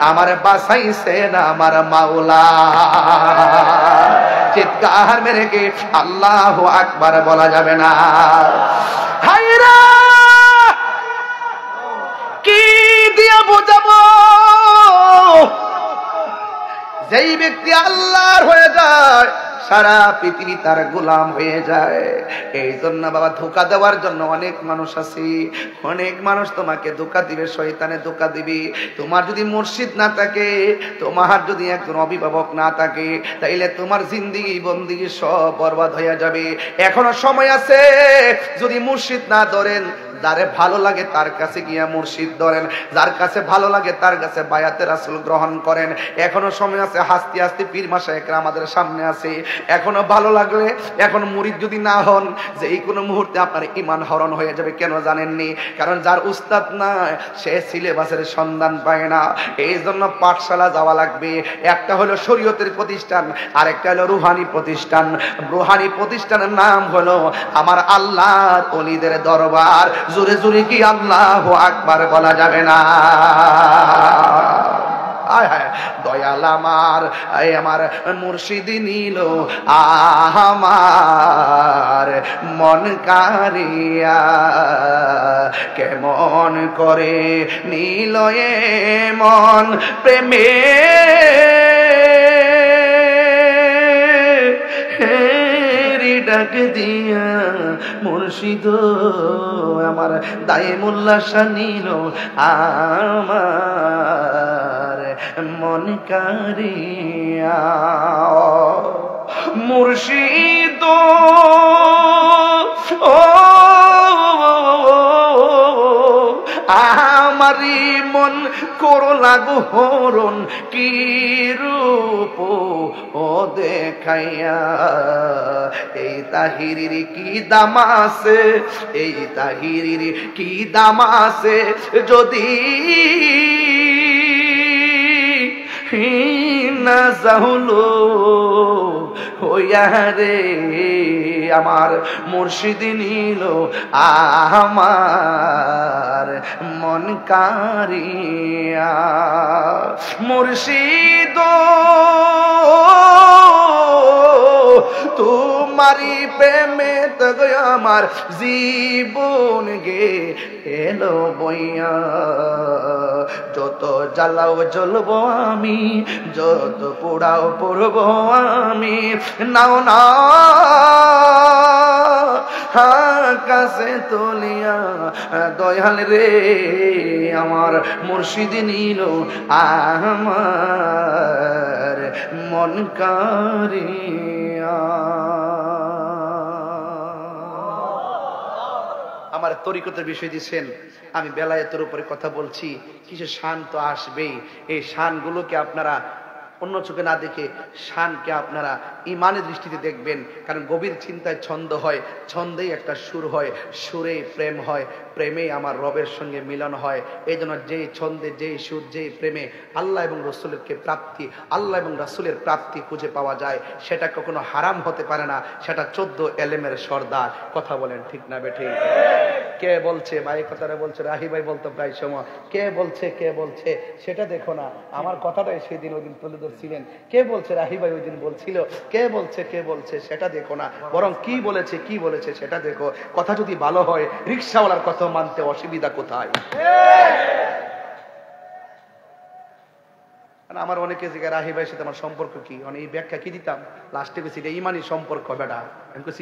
আমারে বাঁচাইছে না আমার মাওলা। চিৎকার মেরে কি আল্লাহু আকবার বলা যাবে না? হায়রা কি দিয়া বোঝাবো? যেই ব্যক্তি আল্লাহর হয়ে যায় সারা পৃথিবী তার গোলাম হয়ে যায়। এই জন্য বাবা ধোঁকা দেওয়ার জন্য অনেক মানুষ আছে, অনেক মানুষ তোমাকে ধোঁকা দিবে, শয়তানে ধোঁকা দিবে। তোমার যদি মুর্শিদ না থাকে, তোমার যদি একজন অভিভাবক না থাকে, তাইলে তোমার জিন্দেগি বন্দিগি সব বরবাদ হয়ে যাবে। এখনো সময় আছে, যদি মুর্শিদ না ধরেন, যারে ভালো লাগে তার কাছে গিয়া মুর্শিদ ধরেন, যার কাছে ভালো লাগে তার কাছে বায়াতে রাসূল গ্রহণ করেন। এখনো সময় আছে, হাসতে হাসতে পীর মাশায়েখরা আমাদের সামনে আছে। এখনো ভালো লাগলে, এখন মুরিদ যদি না হন, যে এই কোনো মুহূর্তে আপনার ঈমান হরণ হয়ে যাবে। কেন জানেননি? কারণ যার উস্তাদ নাই সে সিলেবাসের সন্ধান পায় না। এই জন্য পাঠশালা যাওয়া লাগবে। একটা হলো শরীয়তের প্রতিষ্ঠান, আর একটা হলো রুহানি প্রতিষ্ঠান। রুহানি প্রতিষ্ঠানের নাম হলো আমার আল্লাহর ওলিদের দরবার। জোরে জোরে কি আল্লাহু আকবার বলা যাবে না? আয় হায় দয়াল আমার, আমার মুর্শিদ নিল আমার মন কারিয়া, কেমন করে নিল এ মন প্রেমে ডাক দিয়া মুর্শিদ আমার দায়েমুল্লাহ শাহ নিল আমার মন কারিয়া। মুর্শিদ ও আমারি মন করো লাগু হরণ, কি রূপ ও দেখাইয়া। এই তাহিরির কি দাম আছে, এই তাহিরির কি দাম আছে, যদি না যাহলো হইয়া রে আমার মুর্শিদ নিল আমার মন কারিয়া। মুর্শিদ তোমারি প্রেমে তো আমার জীবন গে এলো বইয়া, যত জ্বালাও জ্বলবো আমি, যত পোড়াও পড়বো আমি, নাও না কাছে তুলিয়া দয়াল রে আমার মুর্শিদ নিল আমার মন কারিয়া। আমার তরিকতের বিষয় দিচ্ছেন, আমি বেলায়েতের উপরে কথা বলছি, কিছু শান তো আসবেই। এই শানগুলোকে আপনারা অন্য চোখে না দেখে শানকে আপনারা ইমানের দৃষ্টিতে দেখবেন, কারণ গভীর চিন্তায় ছন্দ হয়, ছন্দেই একটা সুর হয়, সুরেই প্রেম হয়, প্রেমেই আমার রবের সঙ্গে মিলন হয়। এই জন্য যেই ছন্দে, যেই সুর, যেই প্রেমে আল্লাহ এবং রসুলেরকে প্রাপ্তি, আল্লাহ এবং রাসূলের প্রাপ্তি খুঁজে পাওয়া যায়, সেটা কখনো হারাম হতে পারে না। সেটা 14 এলেমের সর্দার। কথা বলেন ঠিক না বেঠিক? কে বলছে ভাই? কথাটা বলছে রাহি ভাই, বলতো প্রায় সময় কে বলছে, কে বলছে সেটা দেখো না। আমার কথাটাই সেদিন ওই দিন তুলে ধরছিলেন, কে বলছে রাহি ভাই ওই দিন বলছিল, কে বলছে, কে বলছে সেটা দেখো না, বরং কি বলেছে, কি বলেছে সেটা দেখো। কথা যদি ভালো হয়, রিকশাওয়ালার কথা মানতে অসুবিধা কোথায়? আমার অনেকে জিজ্ঞাসা রাহি ভাইয়ের সাথে আমার সম্পর্ক কি, মানে এই ব্যাখ্যা কি দিতাম, লাস্টে বেশি এটা ইমানি সম্পর্ক বেটা,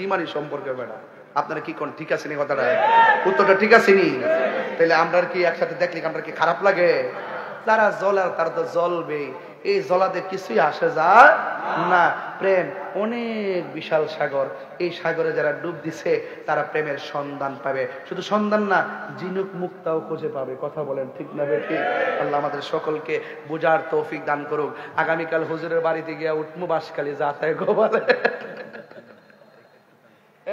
ইমানি সম্পর্ক বেটা। আপনারা কি কোন ঠিক আছে নি? কথাটা উত্তরটা ঠিক আছে নি? তাহলে আমরা কি একসাথে দেখলে আমরা কি খারাপ লাগে? যারা জ্বলার তারা তো জ্বলবে, এই জ্বলাতে কিছুই আসে যায় না। প্রেম অনেক বিশাল সাগর, এই সাগরে যারা ডুব দিছে তারা প্রেমের সন্ধান পাবে। শুধু সন্ধান না, জিনুক মুক্তাও খুঁজে পাবে। কথা বলেন ঠিক না বেঠিক? আল্লাহ আমাদের সকলকে বুঝার তৌফিক দান করুক। আগামীকাল হুজুরের বাড়িতে গিয়া উঠমু বাসকালী যাতায় গোবালে।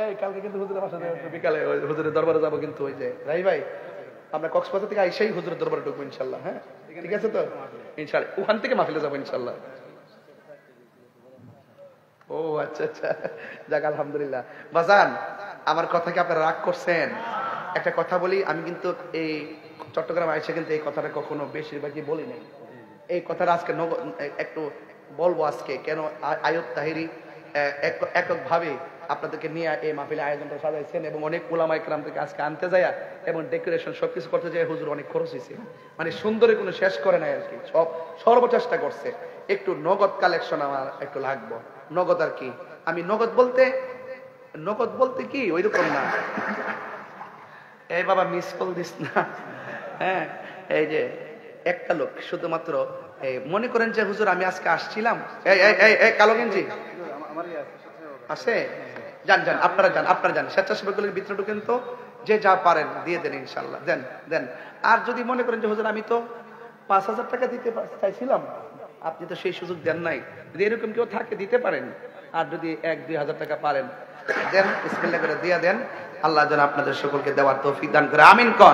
এই কালকে কিন্তু হুজুরের বাসা বিকালে হুজুরের দরবারে যাবো, কিন্তু ওই যে রাই ভাই আমরা কক্সবাজার থেকে আইসাই হুজুরের দরবারে ঢুকবো ইনশাল্লাহ। হ্যাঁ ঠিক আছে তো? ইনশাল্লাহ ওখান থেকে মাহফিলে যাবো ইনশাল্লাহ। ও আচ্ছা আচ্ছা, যাক আলহামদুলিল্লাহ। বাজান আমার কথা কি আপনারা রাগ করছেন? একটা কথা বলি, আমি কিন্তু এই চট্টগ্রাম আইসা কিন্তু এই কথাটা কখনো বেশিরভাগই বলি নাই। এই কথাটা আজকে একটু বলবো আজকে। কেন? আয়ুব তাহিরি এককভাবে আপনাদেরকে নিয়ে এই মাহফিলে আয়োজনটা সাজাইছেন এবং অনেক উলামা ইকরাম থেকে আজকে আনতে যায় এবং ডেকোরেশন সবকিছু করতে যায়। হুজুর অনেক খরচ হয়েছে, মানে সুন্দরে কোনো শেষ করে নাই আর কি, সব সর্বচেষ্টা করছে। একটু নগদ কালেকশন আমার একটু লাগবো। নগদ আর কি, আমি নগদ বলতে কি ওই রকম না। এই বাবা মিস কল দিস না। হ্যাঁ, এই যে একটা লোক শুধুমাত্র মনে করেন যে হুজুর আমি আজকে আসছিলাম, কালো গেঞ্জি আছে, যান যান আপনারা যান স্বেচ্ছাসেবকগুলোর ভিতরে ঢুকেন তো, যে যা পারেন দিয়ে দেন ইনশাল্লাহ, দেন। আর যদি মনে করেন যে হুজুর আমি তো 5,000 টাকা দিতে চাইছিলাম, আপনি তো সেই সুযোগ দেন নাই, যদি এরকম কেউ থাকে দিতে পারেন। আর যদি 1-2 হাজার টাকা পারেন দেন, বিসমিল্লাহ করে দিয়ে দেন। আল্লাহ যেন আপনাদের সকলকে দেওয়ার তৌফিক দান করে, আমিন।